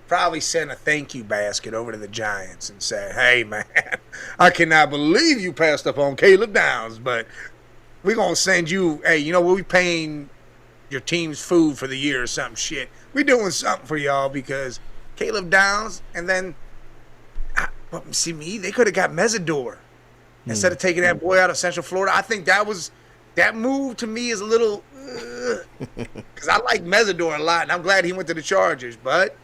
Speaker 2: probably sent a thank you basket over to the Giants and said, "Hey, man, I cannot believe you passed up on Caleb Downs, but we're going to send you, hey, you know what, we paying your team's food for the year or some shit. We're doing something for y'all because Caleb Downs, and then, see me, they could have got Mesidor instead of taking that boy out of Central Florida. I think that move to me is a little, because I like Mesidor a lot, and I'm glad he went to the Chargers, but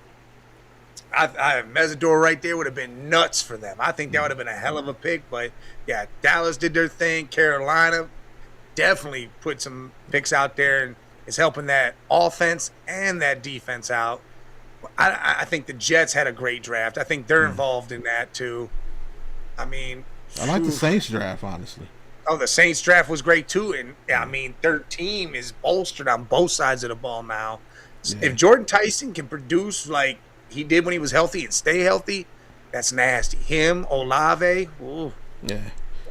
Speaker 2: I Mesidor right there would have been nuts for them. I think that would have been a hell of a pick, but yeah, Dallas did their thing. Carolina definitely put some picks out there and is helping that offense and that defense out. I think the Jets had a great draft. I think they're involved in that too. I mean,
Speaker 1: I like the Saints draft, honestly.
Speaker 2: Oh, the Saints draft was great too, and I mean, their team is bolstered on both sides of the ball now. Yeah. If Jordan Tyson can produce like he did when he was healthy and stay healthy, that's nasty. Him, Olave, ooh.
Speaker 1: Yeah.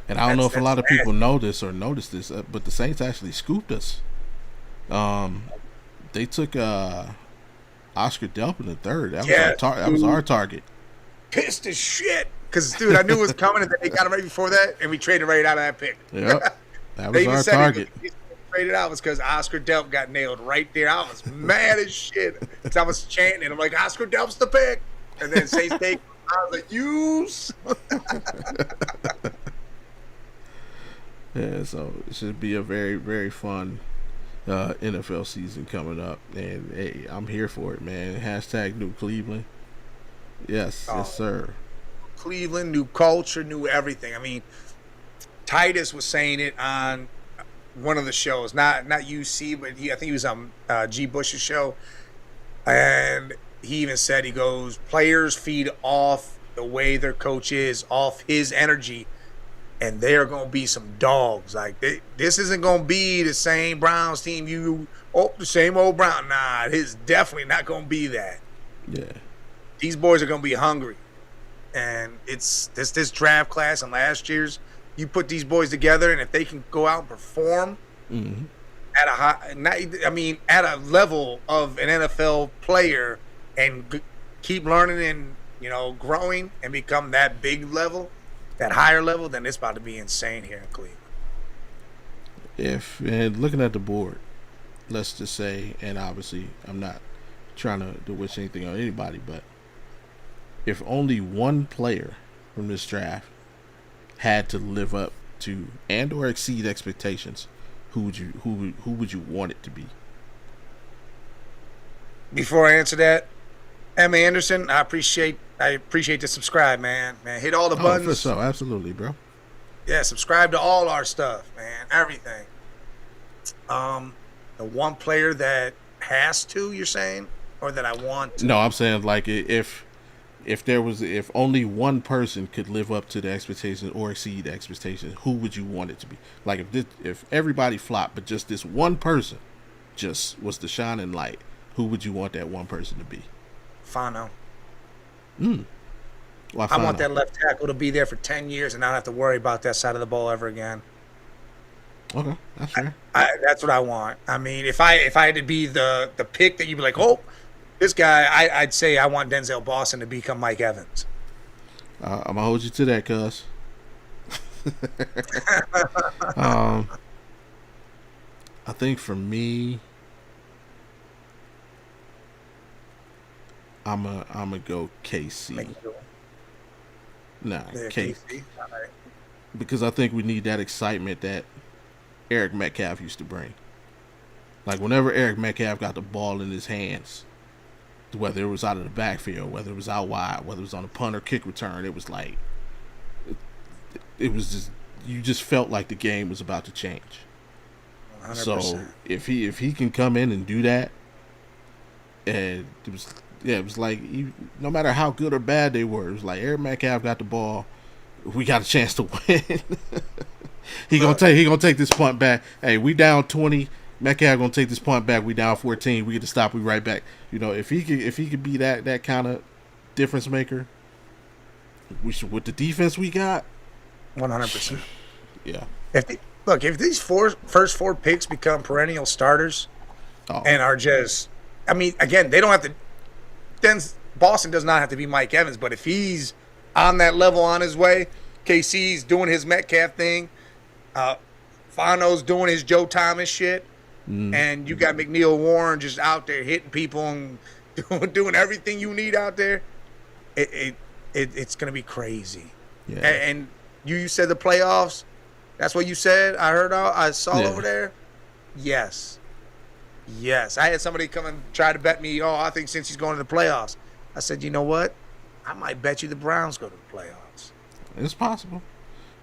Speaker 1: And I don't know if a lot of people know this or noticed this, but the Saints actually scooped us. They took Oscar Delp in the third. That was our target.
Speaker 2: Pissed as shit. Because, dude, I knew it was coming, and they got him right before that, and we traded right out of that pick.
Speaker 1: Yep. That was our target.
Speaker 2: He traded out was because Oscar Delp got nailed right there. I was mad as shit. Because I was chanting, and I'm like, Oscar Delp's the pick. And then Saints take, I was like, use.
Speaker 1: Yeah, so it should be a very, very fun NFL season coming up. And, hey, I'm here for it, man. Hashtag New Cleveland. Yes, yes, sir.
Speaker 2: Cleveland, new culture, new everything. I mean, Titus was saying it on one of the shows, not UC, but I think he was on G. Bush's show, and he even said, he goes, players feed off the way their coach is, off his energy, and they are going to be some dogs. Like, this isn't going to be the same Browns team. The same old Brown. Nah, it's definitely not going to be that.
Speaker 1: Yeah. These
Speaker 2: boys are going to be hungry. And it's this draft class and last year's, you put these boys together, and if they can go out and perform at a high, at a level of an NFL player and keep learning and growing and become that big level, that higher level, then it's about to be insane here in Cleveland.
Speaker 1: And looking at the board, let's just say, and obviously I'm not trying to wish anything on anybody, but if only one player from this draft had to live up to and or exceed expectations, who would you want it to be?
Speaker 2: Before I answer that, Emma Anderson, I appreciate the subscribe, man. Hit all the buttons.
Speaker 1: For sure, absolutely, bro.
Speaker 2: Yeah, subscribe to all our stuff, man. Everything. The one player that has to, you're saying, or that I want to?
Speaker 1: No, I'm saying like if only one person could live up to the expectations or exceed the expectations, who would you want it to be? Like if everybody flopped, but just this one person just was the shining light, who would you want that one person to be?
Speaker 2: Fano.
Speaker 1: Why
Speaker 2: I want that left tackle to be there for 10 years and not have to worry about that side of the ball ever again.
Speaker 1: Okay, that's fair.
Speaker 2: That's what I want. I mean, if I had to be the pick that you'd be like, oh, this guy, I'd say I want Denzel Boston to become Mike Evans.
Speaker 1: I'm going to hold you to that, cuz. I think for me, I'm gonna go KC. Nah, KC. Right. Because I think we need that excitement that Eric Metcalf used to bring. Like, whenever Eric Metcalf got the ball in his hands, whether it was out of the backfield, whether it was out wide, whether it was on a punt or kick return, it was like it was just, you just felt like the game was about to change. 100%. So if he can come in and do that, and it was like, no matter how good or bad they were, it was like Eric Metcalf got the ball, we got a chance to win. He gonna take this punt back. Hey, we down 20. Metcalf gonna take this punt back. We down 14. We get to stop. We right back. You know, if he could be that kind of difference maker, we should with the defense we got.
Speaker 2: 100%.
Speaker 1: Yeah.
Speaker 2: If these first four picks become perennial starters and are just, I mean, again, they don't have to. Then Boston does not have to be Mike Evans, but if he's on that level on his way, KC's doing his Metcalf thing, Fano's doing his Joe Thomas shit, and you got McNeil Warren just out there hitting people and doing everything you need out there, it's going to be crazy.
Speaker 1: Yeah.
Speaker 2: And you said the playoffs. That's what you said. I saw over there. Yes. I had somebody come and try to bet me. I think since he's going to the playoffs, I said, you know what? I might bet you the Browns go to the playoffs.
Speaker 1: It's possible.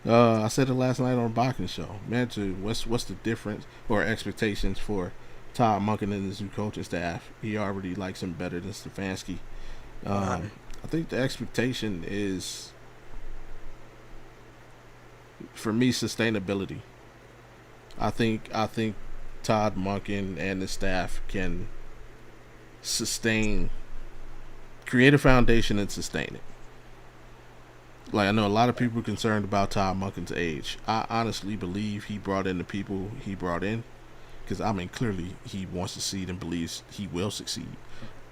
Speaker 1: I said it last night on the Boxing Show. Man, what's the difference or expectations for Todd Monken and his new coaching staff? He already likes him better than Stefanski. I think the expectation is, for me, sustainability. I think Todd Monken and the staff can create a foundation and sustain it. Like, I know a lot of people are concerned about Todd Monken's age. I honestly believe he brought in the people he brought in, because I mean, clearly he wants to succeed and believes he will succeed.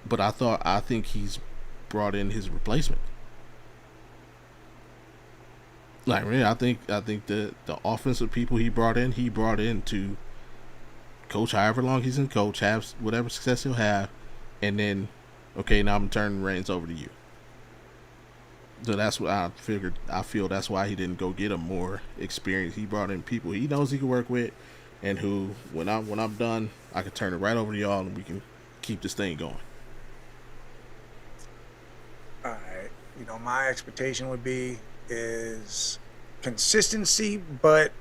Speaker 1: But I think he's brought in his replacement. Like, really, I think the offensive people he brought in to coach however long he's in coach, have whatever success he'll have, and then, okay, now I'm turning the reins over to you. So that's what I figured. I feel that's why he didn't go get him more experience. He brought in people he knows he can work with, and who, when I'm done, I can turn it right over to y'all, and we can keep this thing going.
Speaker 2: All right. My expectation would be is consistency, but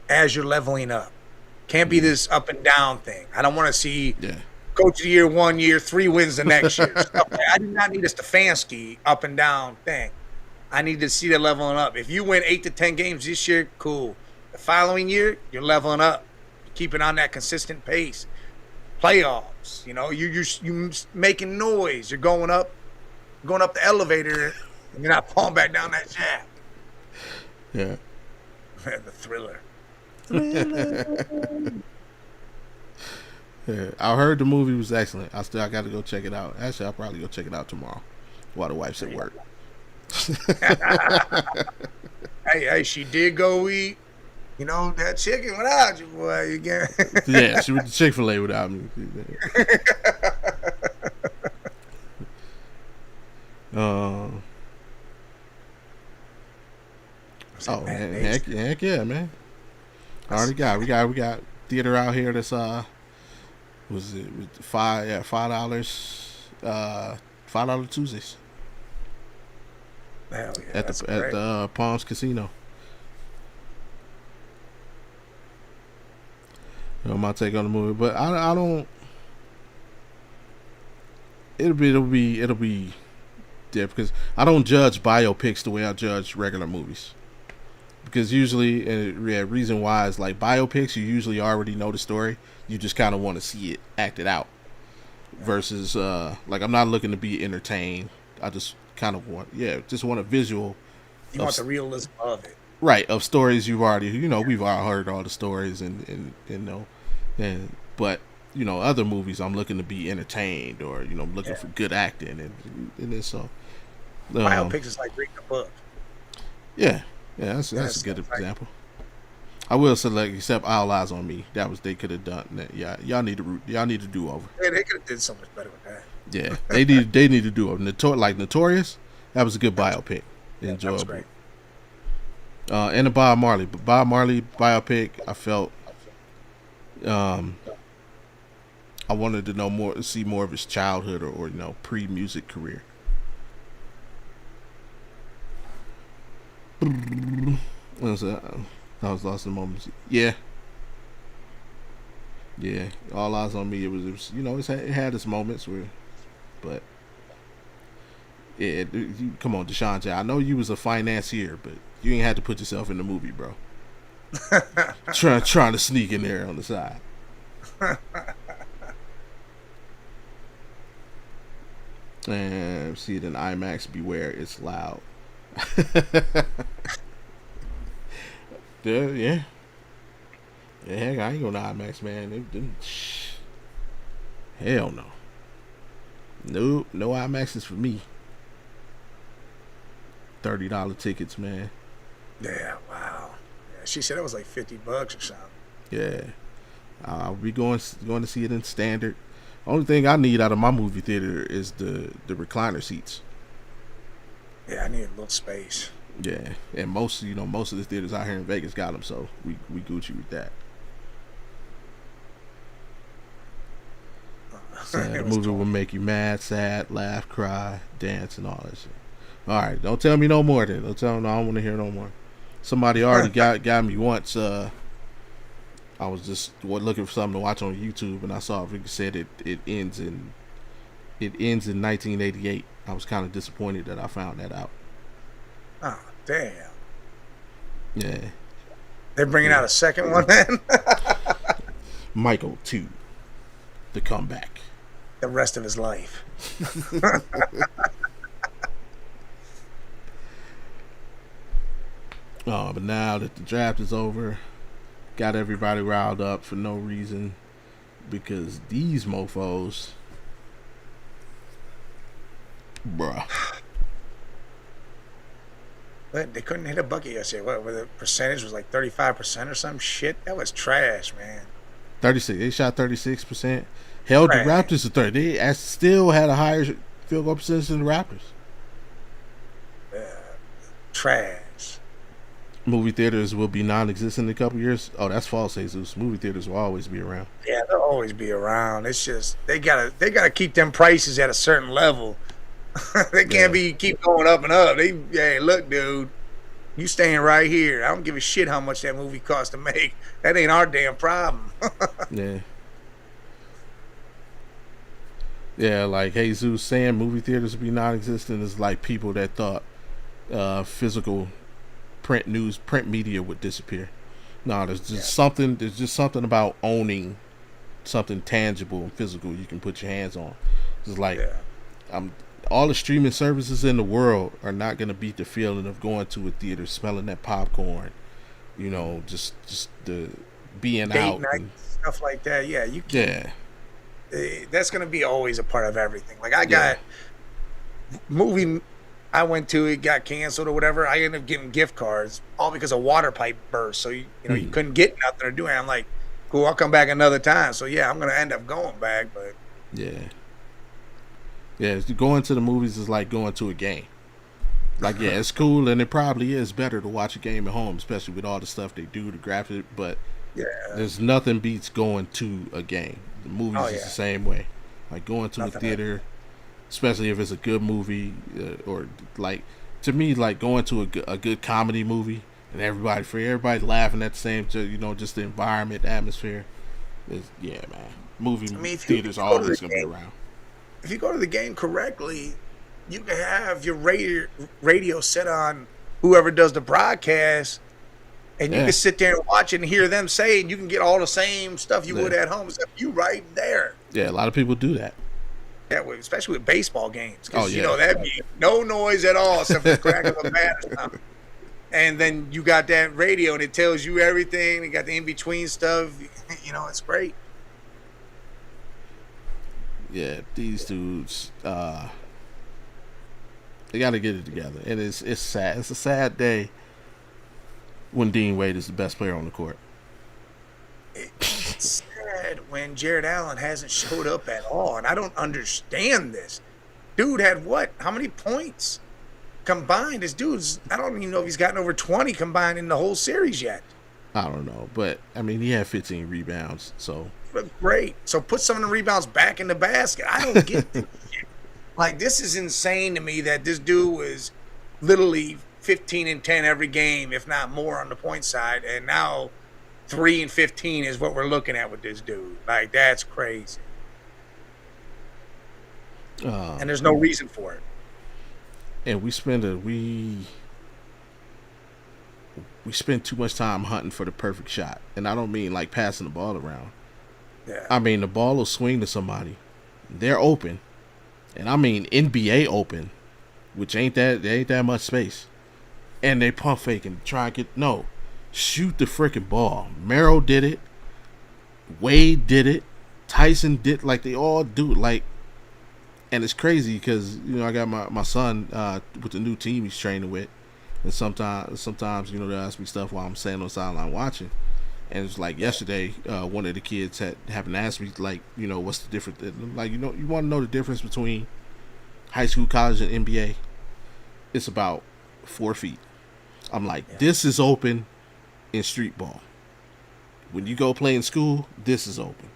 Speaker 2: as you're leveling up. Can't be this up and down thing. I don't want to see coach of the year 1 year, 3 wins the next year. I do not need a Stefanski up and down thing. I need to see that leveling up. If you win 8 to 10 games this year, cool. The following year, you're leveling up. You're keeping on that consistent pace. Playoffs, you're making noise. You're going up the elevator, and you're not falling back down that shaft.
Speaker 1: Yeah.
Speaker 2: The thriller.
Speaker 1: Yeah, I heard the movie was excellent. I got to go check it out. Actually, I'll probably go check it out tomorrow while the wife's at work.
Speaker 2: Hey, she did go eat, that chicken without you, boy. Again.
Speaker 1: Yeah, she went to Chick-fil-A without me. Heck yeah, man. We got theater out here that's was it $5 Tuesdays.
Speaker 2: Hell yeah,
Speaker 1: at the Palms Casino. My take on the movie, but I don't. It'll be yeah, because I don't judge biopics the way I judge regular movies. Because usually, reason why is like biopics, you usually already know the story. You just kind of want to see it acted out. Versus, like, I'm not looking to be entertained. I just kind of want a visual.
Speaker 2: You want the realism of it.
Speaker 1: Right, of stories you've already, we've all heard all the stories but, other movies I'm looking to be entertained or, I'm looking for good acting and then so.
Speaker 2: Biopics is like reading a book.
Speaker 1: Yeah. Yeah, that's a good example. I will select except All Eyes on Me. They could have done that. Yeah, y'all need to do over.
Speaker 2: Yeah, they could have did so much better with that.
Speaker 1: Yeah, they need to do over. Notorious. That was a good biopic.
Speaker 2: Yeah,
Speaker 1: Enjoyable.
Speaker 2: That was great.
Speaker 1: And the Bob Marley biopic. I felt. I wanted to see more of his childhood or pre-music career. What was that? I was lost in moments. Yeah. All Eyes on Me. It was it had its moments but come on, Deshaun J. I know you was a financier, but you ain't had to put yourself in the movie, bro. trying to sneak in there on the side. And see it in IMAX. Beware, it's loud. Yeah. Yeah, heck, I ain't going to IMAX, man. Hell no. Nope, no IMAXs for me. $30 tickets, man.
Speaker 2: Yeah, wow. Yeah, she said it was like $50 or something.
Speaker 1: Yeah, I'll be going to see it in standard. Only thing I need out of my movie theater is the recliner seats.
Speaker 2: Yeah, I need a little space.
Speaker 1: Yeah, and most of the theaters out here in Vegas got them, so we Gucci with that. Sad movie will make you mad, sad, laugh, cry, dance, and all that shit. All right, don't tell me no more. Then don't tell me. I don't want to hear no more. Somebody already got me once. I was just looking for something to watch on YouTube, and I saw it said it ends in 1988. I was kind of disappointed that I found that out.
Speaker 2: Oh, damn.
Speaker 1: Yeah.
Speaker 2: They're bringing out a second one then?
Speaker 1: Michael 2, The Comeback.
Speaker 2: The rest of his life.
Speaker 1: But now that the draft is over, got everybody riled up for no reason because these mofos, bruh.
Speaker 2: But they couldn't hit a bucket yesterday. What the percentage was like 35% or some shit? That was trash, man.
Speaker 1: 36. They shot 36%. Held the Raptors to 30. They still had a higher field goal percentage than the Raptors.
Speaker 2: Trash.
Speaker 1: Movie theaters will be non-existent in a couple years. Oh, that's false, Jesus. Movie theaters will always be around.
Speaker 2: Yeah, they'll always be around. It's just they gotta keep them prices at a certain level. They can't keep going up and up. Hey, look, dude, you staying right here. I don't give a shit how much that movie cost to make. That ain't our damn problem.
Speaker 1: Yeah. Yeah, like Jesus saying movie theaters would be non-existent is like people that thought physical print media would disappear. No, there's just something about owning something tangible and physical you can put your hands on. It's like all the streaming services in the world are not going to beat the feeling of going to a theater, smelling that popcorn, just the being
Speaker 2: Date
Speaker 1: out
Speaker 2: night,
Speaker 1: and
Speaker 2: stuff like that. Yeah, you can.
Speaker 1: Yeah.
Speaker 2: That's going to be always a part of everything. Like I got movie I went to, it got canceled or whatever. I ended up getting gift cards all because a water pipe burst. So you couldn't get nothing or do it. I'm like, cool, I'll come back another time. So yeah, I'm going to end up going back, but
Speaker 1: yeah, going to the movies is like going to a game. Like, yeah, it's cool, and it probably is better to watch a game at home, especially with all the stuff they do to graphic. But there's nothing beats going to a game. The movies is the same way. Like going to a theater, especially if it's a good movie, or like to me, like going to a good comedy movie, and everybody laughing at the same, just the environment, the atmosphere. Man, theaters are always gonna be around.
Speaker 2: If you go to the game correctly, you can have your radio set on whoever does the broadcast, and you can sit there and watch it and hear them say, and you can get all the same stuff you would at home, except you right there.
Speaker 1: Yeah, a lot of people do that.
Speaker 2: Yeah, especially with baseball games. Because, that'd be no noise at all except for the crack of a bat or something. And then you got that radio, and it tells you everything. You got the in-between stuff. It's great.
Speaker 1: Yeah, these dudes, they got to get it together. And it's sad. It's a sad day when Dean Wade is the best player on the court.
Speaker 2: It's sad when Jared Allen hasn't showed up at all, and I don't understand this. Dude had what? How many points combined? I don't even know if he's gotten over 20 combined in the whole series yet.
Speaker 1: I don't know, but he had 15 rebounds, so.
Speaker 2: But great. So put some of the rebounds back in the basket. I don't get this shit. Like, this is insane to me that this dude was literally 15 and 10 every game, if not more, on the point side, and now 3 and 15 is what we're looking at with this dude. Like, that's crazy. And there's no reason for it.
Speaker 1: And we spend too much time hunting for the perfect shot, and I don't mean like passing the ball around.
Speaker 2: Yeah.
Speaker 1: I mean, the ball will swing to somebody. They're open, and I mean NBA open, which ain't that much space, and they pump fake and try and shoot the freaking ball. Merrill did it. Wade did it. Tyson did, like, they all do it, like. And it's crazy because I got my son with the new team he's training with, and sometimes they'll ask me stuff while I'm standing on the sideline watching, and it's like yesterday one of the kids happened to ask me, like, what's the difference, like, you want to know the difference between high school, college, and NBA? It's about 4 feet. I'm like, this is open in street ball. When you go play in school, this is open.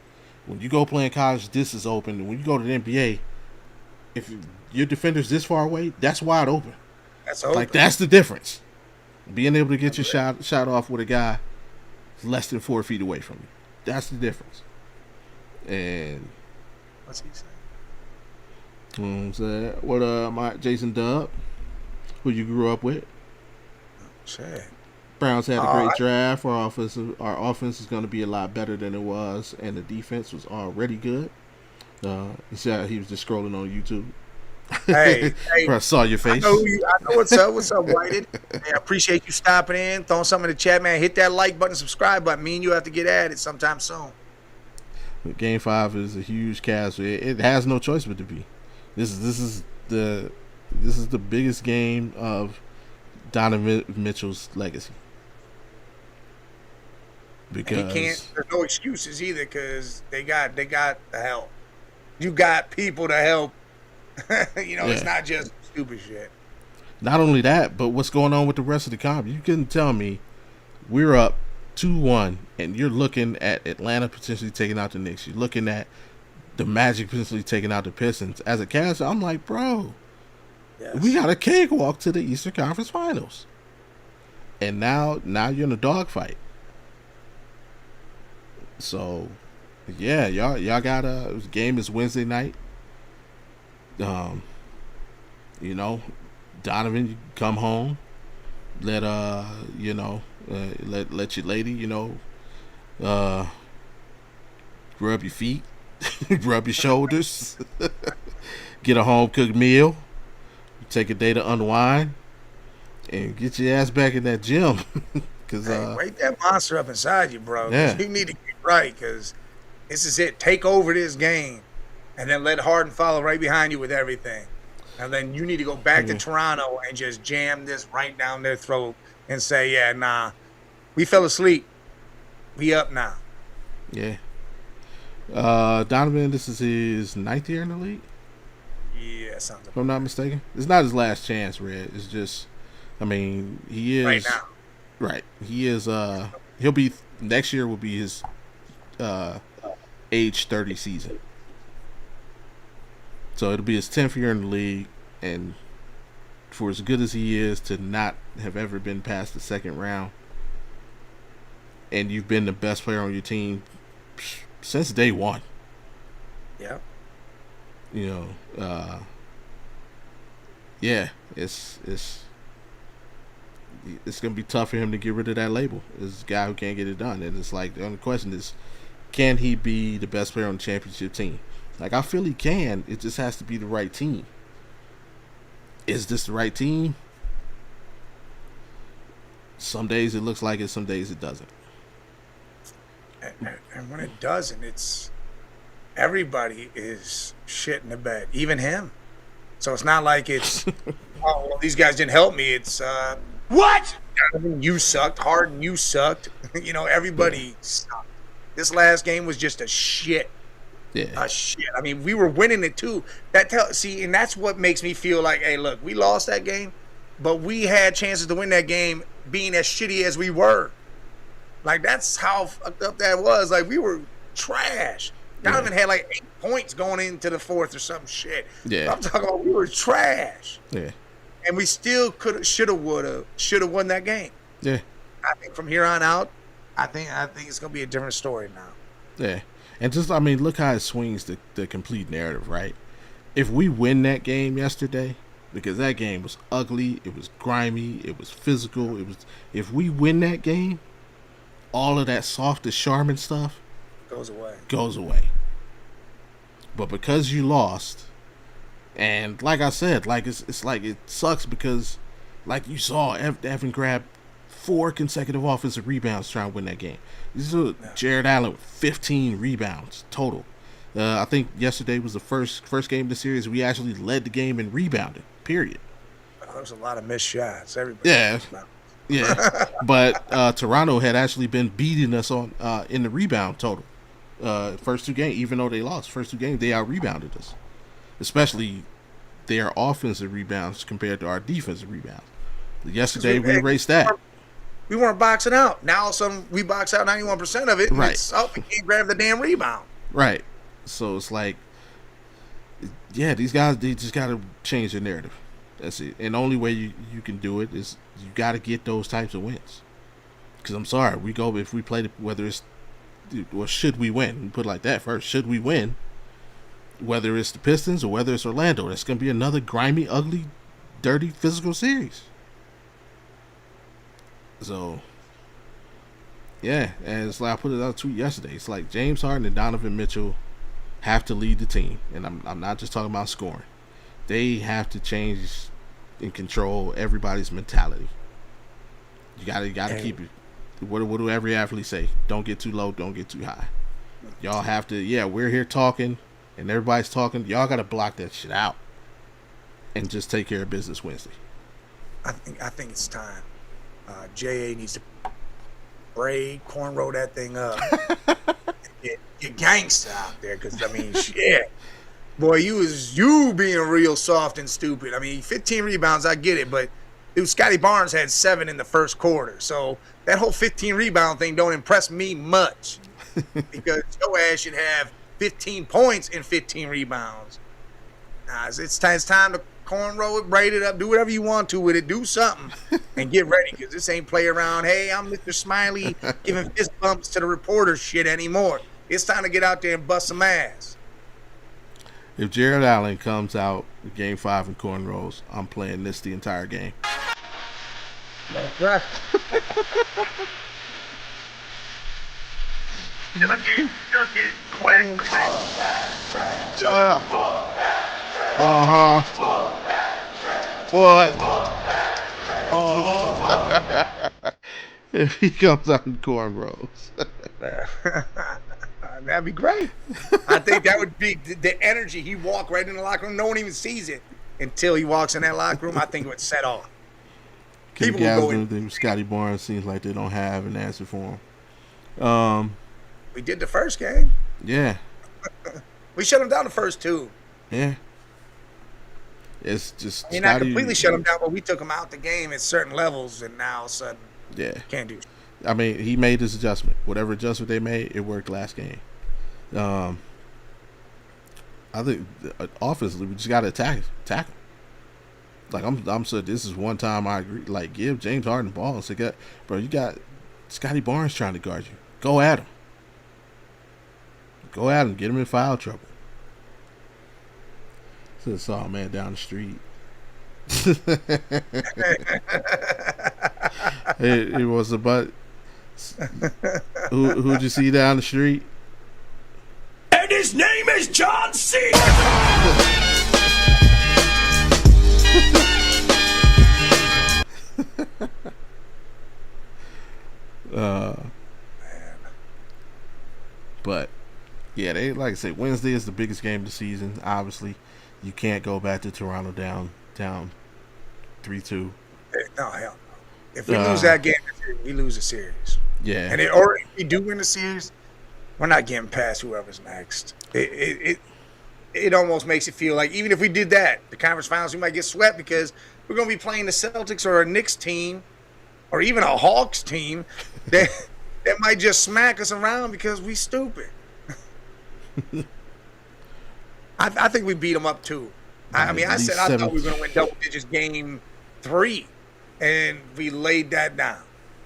Speaker 1: When you go play in college, this is open. And when you go to the NBA, if your defender's this far away, that's wide open.
Speaker 2: That's open.
Speaker 1: Like, that's the difference. Being able to get your shot off with a guy less than 4 feet away from you. That's the difference. And
Speaker 2: what's he saying?
Speaker 1: My Jason Dubb, who you grew up with.
Speaker 2: Shit.
Speaker 1: Browns had a great draft. Our offense is going to be a lot better than it was, and the defense was already good. He said he was just scrolling on YouTube.
Speaker 2: Hey,
Speaker 1: I saw your face.
Speaker 2: I know what's up. What's up, Whited? Hey, I appreciate you stopping in, throwing something in the chat, man. Hit that like button, subscribe button. Me and you have to get at it sometime soon.
Speaker 1: Game 5 is a huge cast. It has no choice but to be. This is the biggest game of Donovan Mitchell's legacy. Because
Speaker 2: there's no excuses either, because they got the help. You got people to help. It's not just stupid shit.
Speaker 1: Not only that, but what's going on with the rest of the comp? You couldn't tell me we're up 2-1 and you're looking at Atlanta potentially taking out the Knicks. You're looking at the Magic potentially taking out the Pistons. As a caster, I'm like, bro, we got a cakewalk to the Eastern Conference Finals. And now you're in a dogfight. So, yeah, y'all got this game is Wednesday night. Donovan, you come home. Let let your lady, rub your feet, rub your shoulders, get a home cooked meal, take a day to unwind, and get your ass back in that gym. Cause
Speaker 2: wake that monster up inside you, bro.
Speaker 1: Yeah.
Speaker 2: You need to get right, because this is it. Take over this game, and then let Harden follow right behind you with everything. And then you need to go back to Toronto and just jam this right down their throat and say, yeah, nah, we fell asleep. We up now.
Speaker 1: Yeah. Donovan, this is his 9th year in the league?
Speaker 2: Yeah, sounds
Speaker 1: if I'm not mistaken. It's not his last chance, Red. It's just, he is.
Speaker 2: Right now.
Speaker 1: Right. He is, he'll be, next year will be his age 30 season. So it'll be his 10th year in the league, and for as good as he is to not have ever been past the second round, and you've been the best player on your team since day one.
Speaker 2: Yeah.
Speaker 1: It's gonna be tough for him to get rid of that label. This guy who can't get it done, and it's like the only question is, can he be the best player on the championship team? Like, I feel he can. It just has to be the right team. Is this the right team? Some days it looks like it, some days it doesn't.
Speaker 2: And when it doesn't, it's everybody is shit in the bed, even him. So it's not like it's, oh, well, these guys didn't help me. It's,
Speaker 3: What?
Speaker 2: You sucked. Harden, you sucked. Everybody sucked. This last game was just a shit.
Speaker 1: Yeah.
Speaker 2: Shit. I mean, we were winning it too. And that's what makes me feel like, hey, look, we lost that game, but we had chances to win that game being as shitty as we were. Like, that's how fucked up that was. Like, we were trash. Donovan had like 8 points going into the fourth or some shit.
Speaker 1: Yeah.
Speaker 2: I'm talking about, we were trash.
Speaker 1: Yeah.
Speaker 2: And we still should have won that game.
Speaker 1: Yeah.
Speaker 2: I think from here on out, I think it's gonna be a different story now.
Speaker 1: Yeah. And just, look how it swings the complete narrative, right? If we win that game yesterday, because that game was ugly, it was grimy, it was physical, if we win that game, all of that soft as Charmin stuff
Speaker 2: Goes away.
Speaker 1: But because you lost, and like I said, like it's like it sucks because, like you saw, Evan grabbed 4 consecutive offensive rebounds trying to win that game. This is Jared Allen with 15 rebounds total. I think yesterday was the first game of the series we actually led the game in rebounding. Period.
Speaker 2: There was a lot of missed shots. Everybody.
Speaker 1: Yeah. But Toronto had actually been beating us on in the rebound total. First 2 games, even though they lost, first 2 games they out rebounded us, especially their offensive rebounds compared to our defensive rebounds. Yesterday we erased that.
Speaker 2: We weren't boxing out. Now all of a sudden we box out 91% of it. And
Speaker 1: right.
Speaker 2: We can't grab the damn rebound.
Speaker 1: Right. So it's like, yeah, these guys, they just got to change their narrative. That's it. And the only way you can do it is you got to get those types of wins. Because I'm sorry, if we play, whether it's, or should we win? Put it like that first. Should we win? Whether it's the Pistons or whether it's Orlando, that's going to be another grimy, ugly, dirty, physical series. So, yeah, and it's like I put it out a tweet yesterday. It's like James Harden and Donovan Mitchell have to lead the team, and I'm not just talking about scoring. They have to change and control everybody's mentality. You gotta keep it. What do every athlete say? Don't get too low, don't get too high. Y'all have to. Yeah, we're here talking, and everybody's talking. Y'all gotta block that shit out, and just take care of business Wednesday.
Speaker 2: I think it's time. JA needs to braid, cornrow that thing up. Get gangster out there, because I mean, shit, boy, you being real soft and stupid. I mean, 15 rebounds, I get it, but dude, Scotty Barnes had 7 in the first quarter, so that whole 15 rebound thing don't impress me much, because your ass should have 15 points and 15 rebounds. It's time to cornrow it, braid it up, do whatever you want to with it, do something, and get ready, because this ain't play around. Hey, I'm Mr. Smiley giving fist bumps to the reporter shit anymore. It's time to get out there and bust some ass.
Speaker 1: If Jared Allen comes out in Game 5 in cornrows, I'm playing this the entire game.
Speaker 2: That's right.
Speaker 1: What? If he comes out in cornrows.
Speaker 2: That'd be great. I think that would be the energy. He walk right in the locker room. No one even sees it until he walks in that locker room. I think it would set off.
Speaker 1: People will go in. Scotty Barnes seems like they don't have an answer for him.
Speaker 2: We did the first game.
Speaker 1: Yeah.
Speaker 2: We shut him down the first 2.
Speaker 1: Yeah. It's just.
Speaker 2: I mean, not completely shut him down, but we took him out the game at certain levels, and now all of a sudden, can't do.
Speaker 1: I mean, he made his adjustment. Whatever adjustment they made, it worked last game. I think offensively, we just got to attack him. Like I'm saying, this is one time I agree. Like, give James Harden the ball and say, bro, you got Scotty Barnes trying to guard you. Go at him. Get him in foul trouble. So saw a man down the street. it was about who'd you see down the street?
Speaker 3: And his name is John C.
Speaker 1: But yeah, they like I say, Wednesday is the biggest game of the season. Obviously, you can't go back to Toronto down 3-2.
Speaker 2: No, hell no. If we lose that game, we lose the series.
Speaker 1: Yeah.
Speaker 2: And or if we do win the series, we're not getting past whoever's next. It almost makes it feel like even if we did that, the conference finals, we might get swept because we're going to be playing the Celtics or a Knicks team or even a Hawks team that might just smack us around because we stupid. I think we beat them up too. I mean, I thought we were going to win double digits game 3, and we laid that down.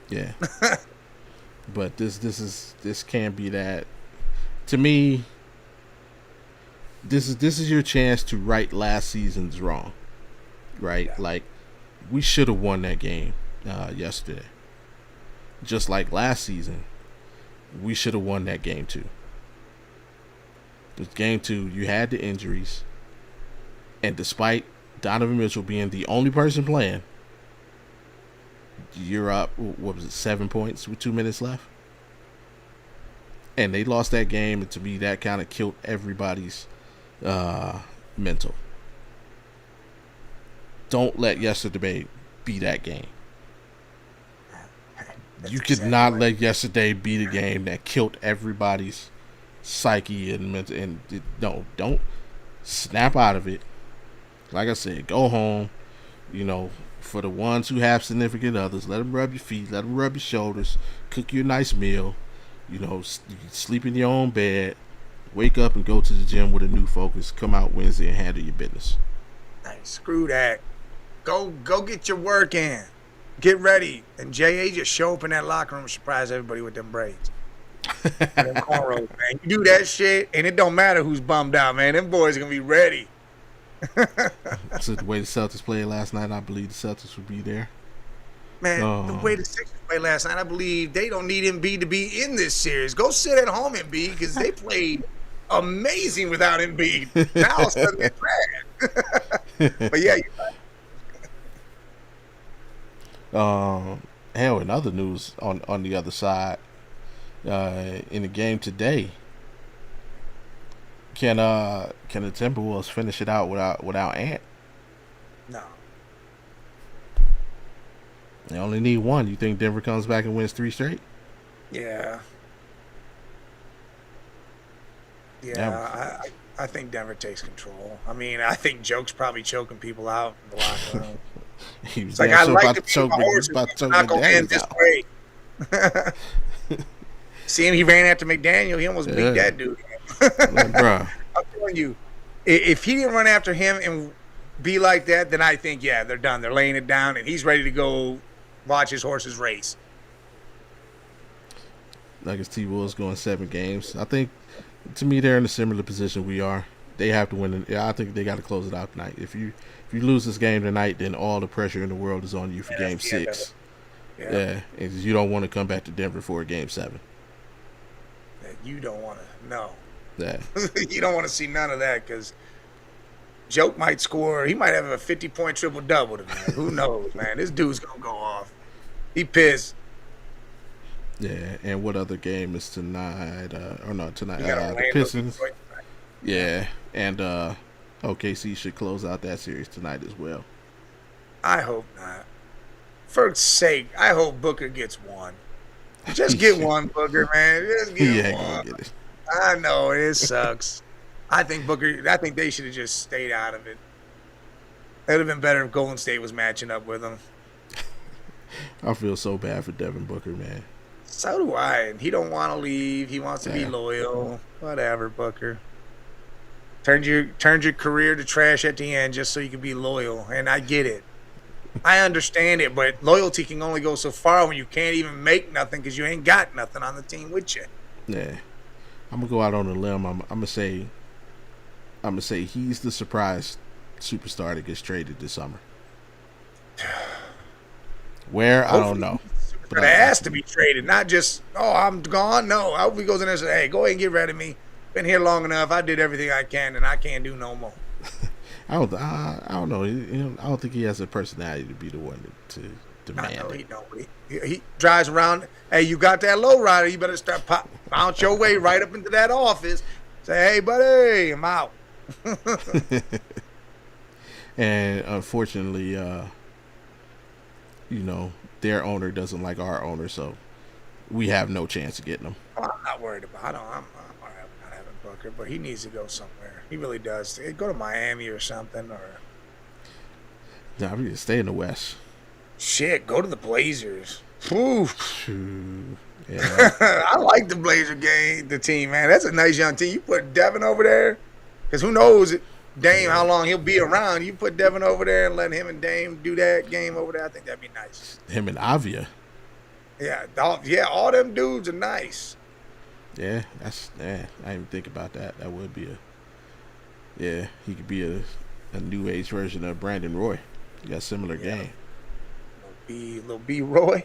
Speaker 1: Yeah. But this can't be that. To me, this is your chance to right last season's wrong, right? Yeah. Like, we should have won that game yesterday. Just like last season, we should have won that game too. With game 2, you had the injuries, and despite Donovan Mitchell being the only person playing, you're up. What was it? 7 points with 2 minutes left, and they lost that game. And to me, that kind of killed everybody's mental. Don't let yesterday be that game. You could not let yesterday be the game that killed everybody's psyche and mental. And no, don't snap out of it. Like I said, go home. For the ones who have significant others, let them rub your feet, let them rub your shoulders, cook you a nice meal. You can sleep in your own bed, wake up and go to the gym with a new focus. Come out Wednesday and handle your business.
Speaker 2: Hey, screw that. Go get your work in. Get ready. And J.A. just show up in that locker room and surprise everybody with them braids. Them cornrows, man. You do that shit, and it don't matter who's bummed out, man. Them boys are going to be ready.
Speaker 1: So the way the Celtics played last night, I believe the Celtics would be there.
Speaker 2: Man, the way the Sixers played last night, I believe they don't need Embiid to be in this series. Go sit at home, Embiid, because they played amazing without Embiid. Now all of a sudden they're trash. But yeah, you're right.
Speaker 1: Hell, in other news on the other side, in the game today, can the Timberwolves finish it out without Ant?
Speaker 2: No.
Speaker 1: They only need one. You think Denver comes back and wins 3 straight?
Speaker 2: Yeah. I think Denver takes control. I mean, I think Joke's probably choking people out in the locker room.
Speaker 1: It's
Speaker 2: like, I like to be my horses, not going to end this way. See him, he ran after McDaniel. He almost beat that dude.
Speaker 1: Bruh.
Speaker 2: I'm telling you, if he didn't run after him and be like that, then I think, yeah, they're done. They're laying it down, and he's ready to go watch his horses race.
Speaker 1: Like it's T-Wolves going 7 games. I think, to me, they're in a similar position we are. They have to win. I think they got to close it out tonight. If you lose this game tonight, then all the pressure in the world is on you for game 6. Yeah, and you don't want to come back to Denver for a game 7.
Speaker 2: You don't want to. No.
Speaker 1: Yeah.
Speaker 2: You don't want to see none of that because Joke might score. He might have a 50-point triple-double tonight. Who knows, man? This dude's going to go off. He pissed.
Speaker 1: Yeah, and what other game is tonight? Tonight.
Speaker 2: The
Speaker 1: Pistons. Yeah, and OKC should close out that series tonight as well.
Speaker 2: I hope not. For sake, I hope Booker gets one. Just get one, Booker, man. Just get one. Gonna get it. I know it sucks. I think they should have just stayed out of it. It would have been better if Golden State was matching up with them.
Speaker 1: I feel so bad for Devin Booker, man.
Speaker 2: So do I. And he don't want to leave. He wants to be loyal. Whatever, Booker. Turned your career to trash at the end just so you can be loyal. And I get it. I understand it, but loyalty can only go so far when you can't even make nothing because you ain't got nothing on the team with you.
Speaker 1: Yeah. I'm gonna go out on a limb. I'm gonna say he's the surprise superstar that gets traded this summer. Where? Hopefully, I don't know.
Speaker 2: But it has to be traded, not just, I'm gone. No, I hope he goes in there and says, hey, go ahead and get rid of me. Been here long enough. I did everything I can, and I can't do no more.
Speaker 1: I don't know. I don't think he has a personality to be the one to demand it.
Speaker 2: He don't. He drives around. Hey, you got that low rider? You better start bounce your way right up into that office. Say, hey, buddy, I'm out.
Speaker 1: And unfortunately, their owner doesn't like our owner, so we have no chance of getting him.
Speaker 2: Well, I'm not worried about it. I'm not having Booker, but he needs to go somewhere. He really does. Go to Miami or something, or.
Speaker 1: Nah, we need to stay in the West.
Speaker 2: Shit, go to the Blazers. Oof.
Speaker 1: Yeah.
Speaker 2: I like the Blazer the team, man. That's a nice young team. You put Devin over there, because who knows Dame how long he'll be around. You put Devin over there and let him and Dame do that game over there. I think that'd be nice.
Speaker 1: Him and Avia.
Speaker 2: Yeah, all them dudes are nice.
Speaker 1: Yeah, I didn't even think about that. That would be he could be a new age version of Brandon Roy. You got a similar game.
Speaker 2: Little B Roy.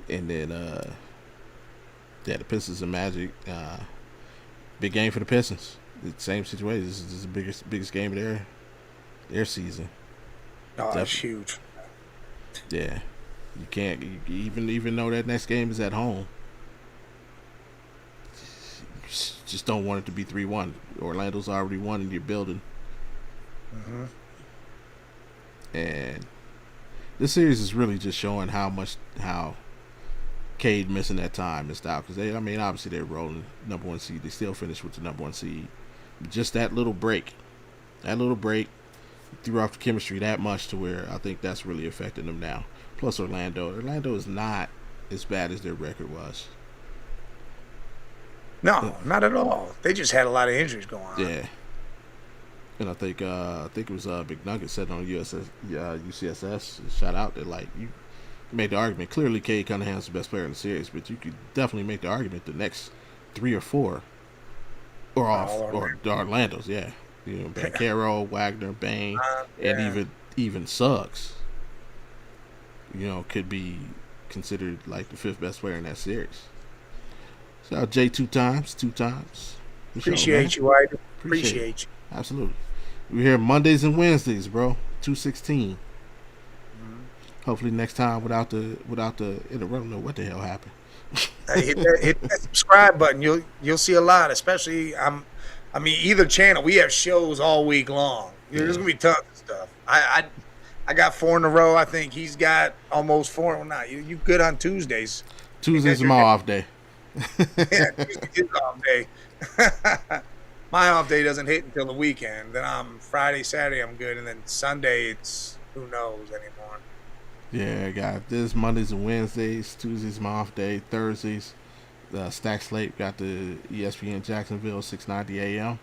Speaker 1: And then Yeah, the Pistons and Magic. Big game for the Pistons. The same situation. This is the biggest game of their season.
Speaker 2: Oh, it's
Speaker 1: Definitely.
Speaker 2: huge.
Speaker 1: Yeah, you can't even though that next game is at home. Just don't want it to be 3-1. Orlando's already won in your building,
Speaker 2: Hmm.
Speaker 1: and this series is really just showing how Cade missing that time missed out because obviously they're rolling number one seed. They still finished with the number one seed. Just that little break threw off the chemistry that much to where I think that's really affecting them now. Plus Orlando is not as bad as their record was.
Speaker 2: No, not at all. They just had a lot of injuries going on.
Speaker 1: Yeah, and I think it was Big Nugget said on UCSS shout out that like you made the argument. Clearly, Cade Cunningham's the best player in the series, but you could definitely make the argument the next 3 or 4 or off or the Orlando's. Yeah, Bankero, Wagner, Bain,
Speaker 2: Yeah.
Speaker 1: and even Suggs. Could be considered like the 5th best player in that series. Shout out Jay two times.
Speaker 2: Appreciate you, Ida. Appreciate you.
Speaker 1: Absolutely. We're here Mondays and Wednesdays, bro. 216. Hopefully next time without the I don't know what the hell happened.
Speaker 2: Hey, hit that subscribe button. You'll see a lot, especially either channel. We have shows all week long. There's gonna be tons of stuff. I got 4 in a row. I think he's got almost 4. Well, not you good on Tuesdays.
Speaker 1: Tuesday's my off day.
Speaker 2: Yeah, Tuesday's his off day. My off day doesn't hit until the weekend. Then Friday, Saturday I'm good, and then Sunday it's who knows anymore.
Speaker 1: Yeah, I got this Mondays and Wednesdays. Tuesdays my off day. Thursdays, Stack Slate got the ESPN Jacksonville 6:90 a.m.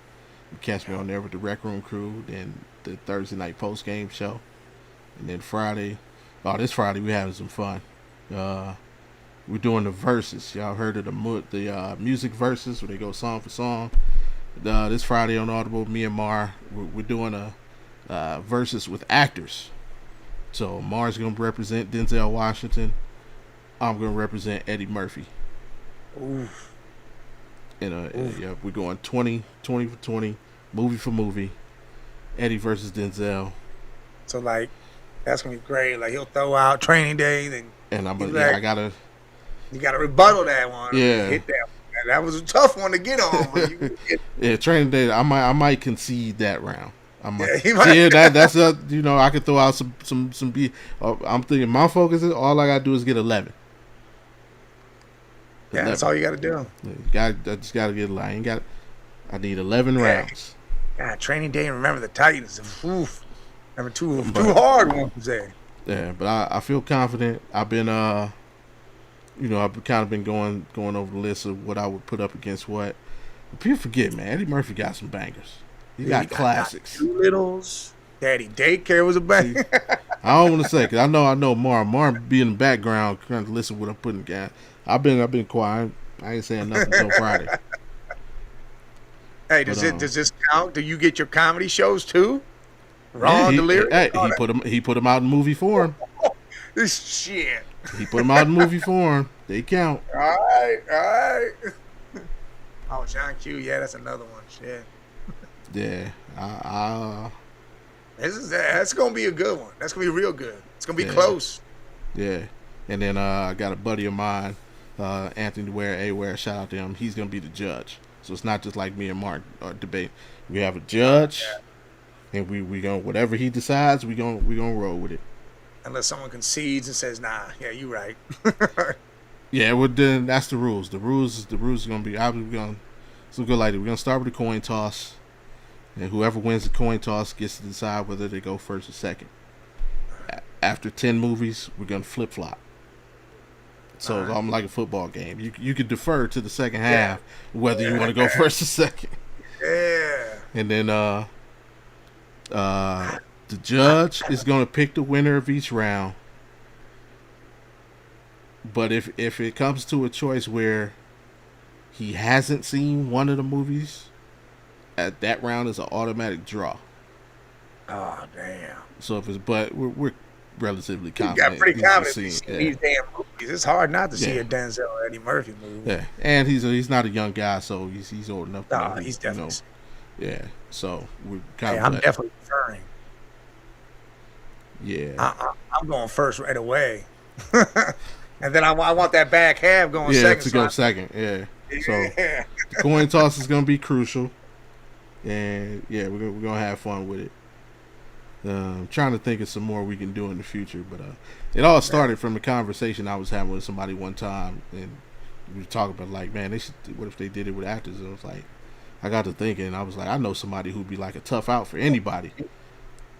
Speaker 1: You catch me on there with the Rec Room crew. Then the Thursday night post game show, and then Friday. Oh, this Friday we having some fun. We're doing the verses. Y'all heard of the music verses where they go song for song. This Friday on Audible, me and Mar, we're doing a verses with actors. So Mar's gonna represent Denzel Washington. I'm gonna represent Eddie Murphy.
Speaker 2: Oof.
Speaker 1: And yeah, we're going 20 for 20, movie for movie. Eddie versus Denzel.
Speaker 2: So like, that's gonna be great. Like he'll throw out Training Day, then
Speaker 1: And
Speaker 2: I gotta rebuttal that one.
Speaker 1: Yeah.
Speaker 2: Hit that one. That was a tough one to get on. But
Speaker 1: Yeah, Training Day. I might concede that round. I might.
Speaker 2: Yeah, he might.
Speaker 1: Yeah, that's I could throw out some B. I'm thinking my focus is all I gotta do is get 11.
Speaker 2: Yeah, that's all you gotta do.
Speaker 1: I just gotta get. I need 11 rounds.
Speaker 2: God, Training Day and Remember the Titans. Oof. Number two hard ones there.
Speaker 1: Yeah, but I feel confident. I've been I've kind of been going over the list of what I would put up against what. But people forget, man. Eddie Murphy got some bangers. He got classics.
Speaker 2: Doolittles. Daddy Daycare was a bang.
Speaker 1: I don't want to say because I know Mar be in the background trying to listen to what I'm putting down. I've been quiet. I ain't saying nothing until Friday.
Speaker 2: Hey, does this count? Do you get your comedy shows too? Raw Delirious.
Speaker 1: Hey, he put them out in movie form.
Speaker 2: This shit.
Speaker 1: He put them out in movie form. They count.
Speaker 2: All right. Oh, John Q. Yeah, that's another one. Shit.
Speaker 1: Yeah.
Speaker 2: That's gonna be a good one. That's gonna be real good. It's gonna be close.
Speaker 1: Yeah. And then I got a buddy of mine, Anthony Ware. Shout out to him. He's gonna be the judge. So it's not just like me and Mark debate. We have a judge, and we gonna whatever he decides, we gonna roll with it.
Speaker 2: Unless someone concedes and says, "Nah, yeah, you right."
Speaker 1: Yeah, well then that's the rules. The rules are gonna be. So good like it. We're gonna start with the coin toss, and whoever wins the coin toss gets to decide whether they go first or second. After 10 movies, we're gonna flip flop. So it's almost like a football game. You could defer to the second half whether you want to go first or second.
Speaker 2: Yeah.
Speaker 1: And then the judge is gonna pick the winner of each round. But if it comes to a choice where he hasn't seen one of the movies, that round is an automatic draw.
Speaker 2: Oh damn.
Speaker 1: So if it's we're relatively
Speaker 2: He
Speaker 1: confident.
Speaker 2: got pretty confident in
Speaker 1: He's
Speaker 2: these damn movies. It's hard not to see
Speaker 1: Yeah.
Speaker 2: a Denzel or Eddie Murphy movie.
Speaker 1: Yeah, and he's not a young guy, so he's old enough to know.
Speaker 2: Nah, he's definitely.
Speaker 1: Yeah, so we
Speaker 2: Hey,
Speaker 1: kind
Speaker 2: I'm
Speaker 1: of
Speaker 2: definitely preferring.
Speaker 1: yeah.
Speaker 2: I'm going first right away, and then I want that back half going
Speaker 1: Yeah,
Speaker 2: second.
Speaker 1: to go second. Yeah. So
Speaker 2: Yeah.
Speaker 1: the coin toss is gonna be crucial, and yeah, we're gonna have fun with it. Trying to think of some more we can do in the future, but it all started from a conversation I was having with somebody one time, and we were talking about like, man, they should. What if they did it with actors? And I was like, I got to thinking, I was like, I know somebody who'd be like a tough out for anybody,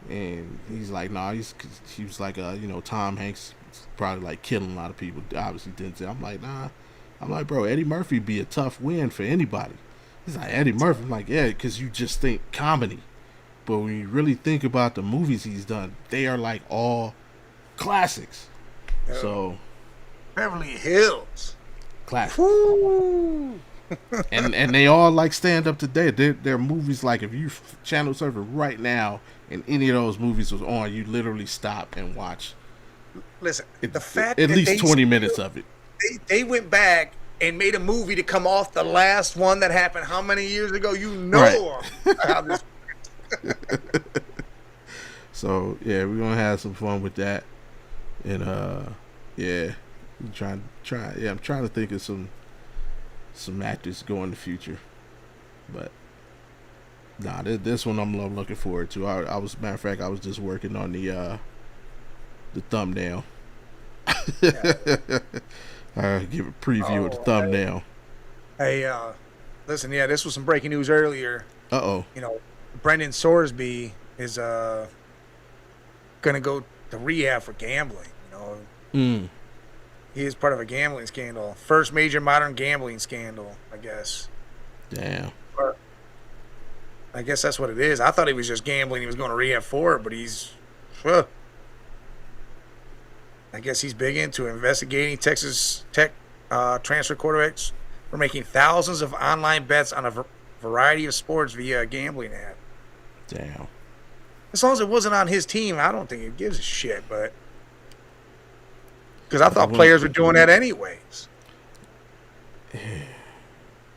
Speaker 1: and he's like, nah, he was like, Tom Hanks probably like killing a lot of people. Obviously, didn't. I'm like, nah. I'm like, bro, Eddie Murphy be a tough win for anybody. He's like, Eddie Murphy. I'm like, yeah, because you just think comedy. But when you really think about the movies he's done, they are like all classics. So
Speaker 2: Beverly Hills.
Speaker 1: classics.
Speaker 2: Woo.
Speaker 1: and they all like stand up today. They're movies like if you channel surfing right now and any of those movies was on, you literally stop and watch.
Speaker 2: Listen,
Speaker 1: It,
Speaker 2: the fact
Speaker 1: at
Speaker 2: that
Speaker 1: least 20 minutes of it.
Speaker 2: they went back and made a movie to come off the last one that happened how many years ago? You know how this.
Speaker 1: So yeah, we're gonna have some fun with that, and yeah, I'm trying to think of some actors go in the future, but nah, this one I'm looking forward to. I was, matter of fact, I was just working on the thumbnail. Give a preview of the thumbnail.
Speaker 2: Hey, listen, yeah, this was some breaking news earlier.
Speaker 1: Uh-oh.
Speaker 2: You know, Brendan Sorsby is gonna go to rehab for gambling. You know, he is part of a gambling scandal, first major modern gambling scandal, I guess.
Speaker 1: Damn.
Speaker 2: But I guess that's what it is. I thought he was just gambling. He was going to rehab for it, but he's. I guess he's big into investigating Texas Tech transfer quarterbacks for making thousands of online bets on a variety of sports via a gambling app.
Speaker 1: Damn.
Speaker 2: As long as it wasn't on his team, I don't think it gives a shit. But because I thought players were doing that anyways.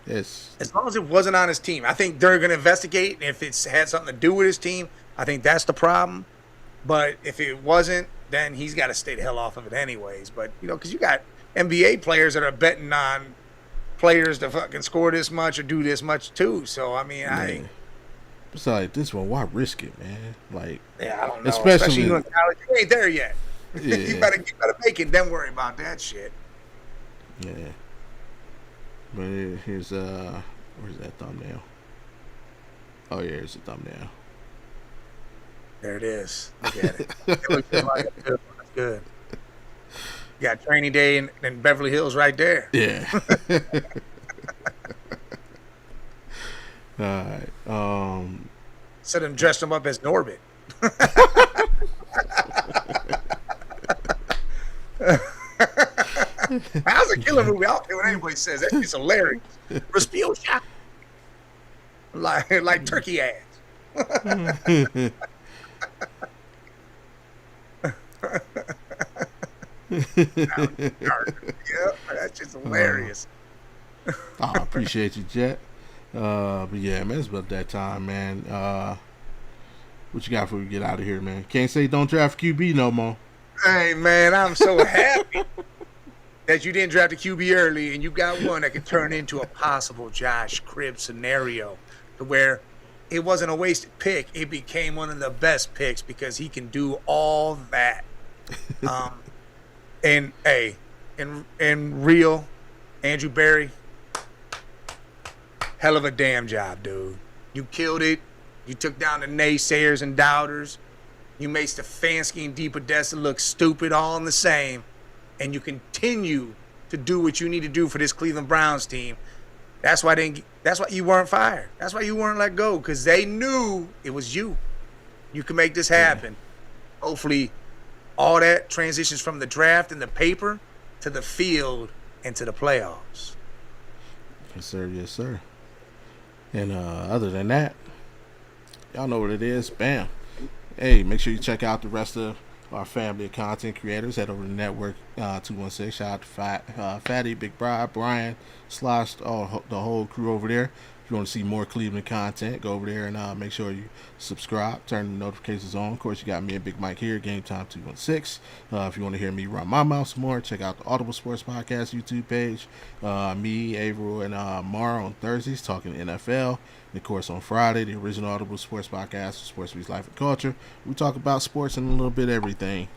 Speaker 1: Yes.
Speaker 2: As long as it wasn't on his team, I think they're going to investigate. And if it's had something to do with his team, I think that's the problem. But if it wasn't, then he's got to stay the hell off of it anyways. But, you know, because you got NBA players that are betting on players to fucking score this much or do this much too. So, I mean,
Speaker 1: It's like this one, why risk it, man? Like,
Speaker 2: yeah, I don't know.
Speaker 1: especially
Speaker 2: you in college, you ain't there yet.
Speaker 1: Yeah.
Speaker 2: you better make it. Then worry about that shit.
Speaker 1: Yeah. But here's where's that thumbnail? Oh yeah, here's the thumbnail.
Speaker 2: There it is. Look at it. It looks just like a good one. That's good. You got Training Day in Beverly Hills right there.
Speaker 1: Yeah. All right.
Speaker 2: Said him dressed him up as Norbit. That was a killer movie. I don't care what anybody says. That shit's hilarious. Respiocha. Like turkey ass. Yeah, that's just hilarious.
Speaker 1: I appreciate you, Jet. But yeah, man, it's about that time, man. What you got before we get out of here, man? Can't say don't draft QB no more.
Speaker 2: Hey, man, I'm so happy that you didn't draft a QB early and you got one that could turn into a possible Josh Cribbs scenario to where it wasn't a wasted pick. It became one of the best picks because he can do all that. And hey, in real, Andrew Berry, hell of a damn job, dude. You killed it. You took down the naysayers and doubters. You made Stefanski and DePodesta look stupid all in the same. And you continue to do what you need to do for this Cleveland Browns team. That's why you weren't fired. That's why you weren't let go, because they knew it was you. You can make this happen. Yeah. Hopefully, all that transitions from the draft and the paper to the field and to the playoffs.
Speaker 1: Yes, sir. Yes, sir. And other than that, y'all know what it is. Bam. Hey, make sure you check out the rest of our family of content creators. Head over to Network 216. Shout out to Fatty, Big Brian, Slosh, the whole crew over there. If you want to see more Cleveland content, go over there and make sure you subscribe, turn the notifications on. Of course, you got me and Big Mike here, GameTime216. If you want to hear me run my mouth some more, check out the Audible Sports Podcast YouTube page. Me, Averill, and Mara on Thursdays talking NFL. And of course, on Friday, the original Audible Sports Podcast, Sports Beats Life and Culture. We talk about sports and a little bit of everything.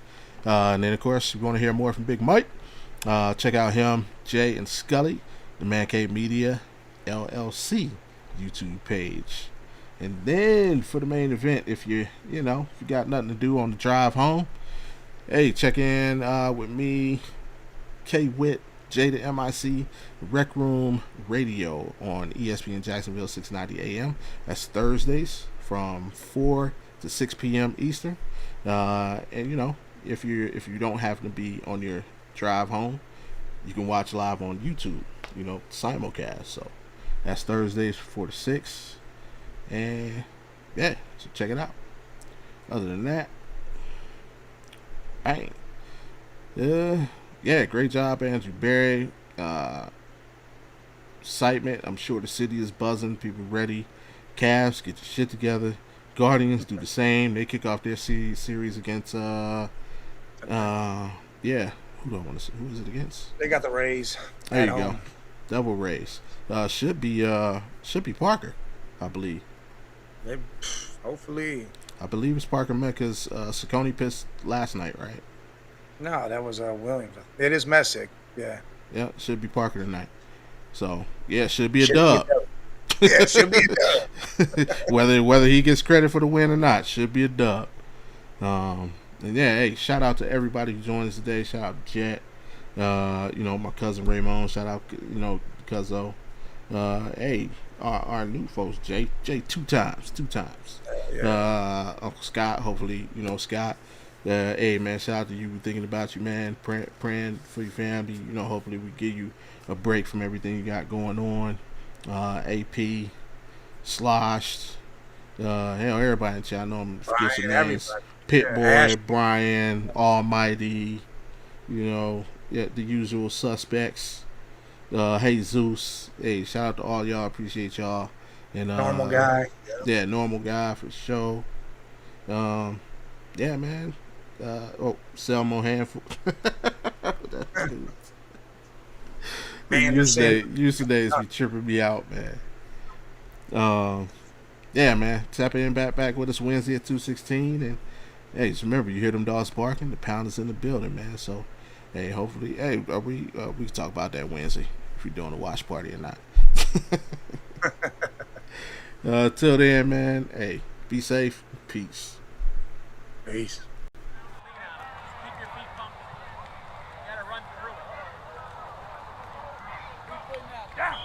Speaker 1: And then, of course, if you want to hear more from Big Mike, check out him, Jay, and Scully, the Man Cave Media LLC YouTube page. And then for the main event, if you got nothing to do on the drive home, hey, check in with me, K Witt, J to MIC, Rec Room Radio on ESPN Jacksonville 690 AM. That's Thursdays from 4 to 6 p.m. Eastern. And if you don't happen to be on your drive home, you can watch live on YouTube, simulcast. So that's Thursdays 4 to 6. And yeah, so check it out. Other than that, bang. Yeah, great job, Andrew Berry. Excitement. I'm sure the city is buzzing. People ready. Cavs, get your shit together. Guardians do the same. They kick off their series against Who do I want to see? Who is it against?
Speaker 2: They got the Rays.
Speaker 1: There you go. Double Rays. Should be Parker, I believe.
Speaker 2: Hopefully.
Speaker 1: I believe it's Parker Mecca's Saucony pitched last night, right?
Speaker 2: No, that was Williams. It is Messick. Yeah.
Speaker 1: Yeah, should be Parker tonight. So yeah, should be a dub.
Speaker 2: Yeah, it should be a dub.
Speaker 1: whether he gets credit for the win or not, should be a dub. And yeah, hey, shout out to everybody who joined us today. Shout out to Jet. My cousin Raymond. Shout out, Cuzzo. Hey, our new folks, Jay two times.
Speaker 2: Yeah.
Speaker 1: Uncle Scott, hopefully, Scott. Hey man, shout out to you. We're thinking about you, man. Praying for your family. Hopefully we give you a break from everything you got going on. AP, Sloshed, everybody in chat. I know I'm forget some names. Pitboy, Brian, Almighty. The usual suspects. Hey Zeus. Hey, shout out to all y'all. Appreciate y'all. And
Speaker 2: normal guy.
Speaker 1: Yeah, normal guy for sure. Yeah, man. Selmo Handful. User days be tripping me out, man. Yeah, man. Tap in back with us Wednesday at 2:16, and hey, just remember, you hear them dogs barking, the pound is in the building, man. So, hey, hopefully, hey, we can talk about that Wednesday if you're doing a watch party or not. Till then, man. Hey, be safe. Peace.
Speaker 2: Peace.
Speaker 3: Down.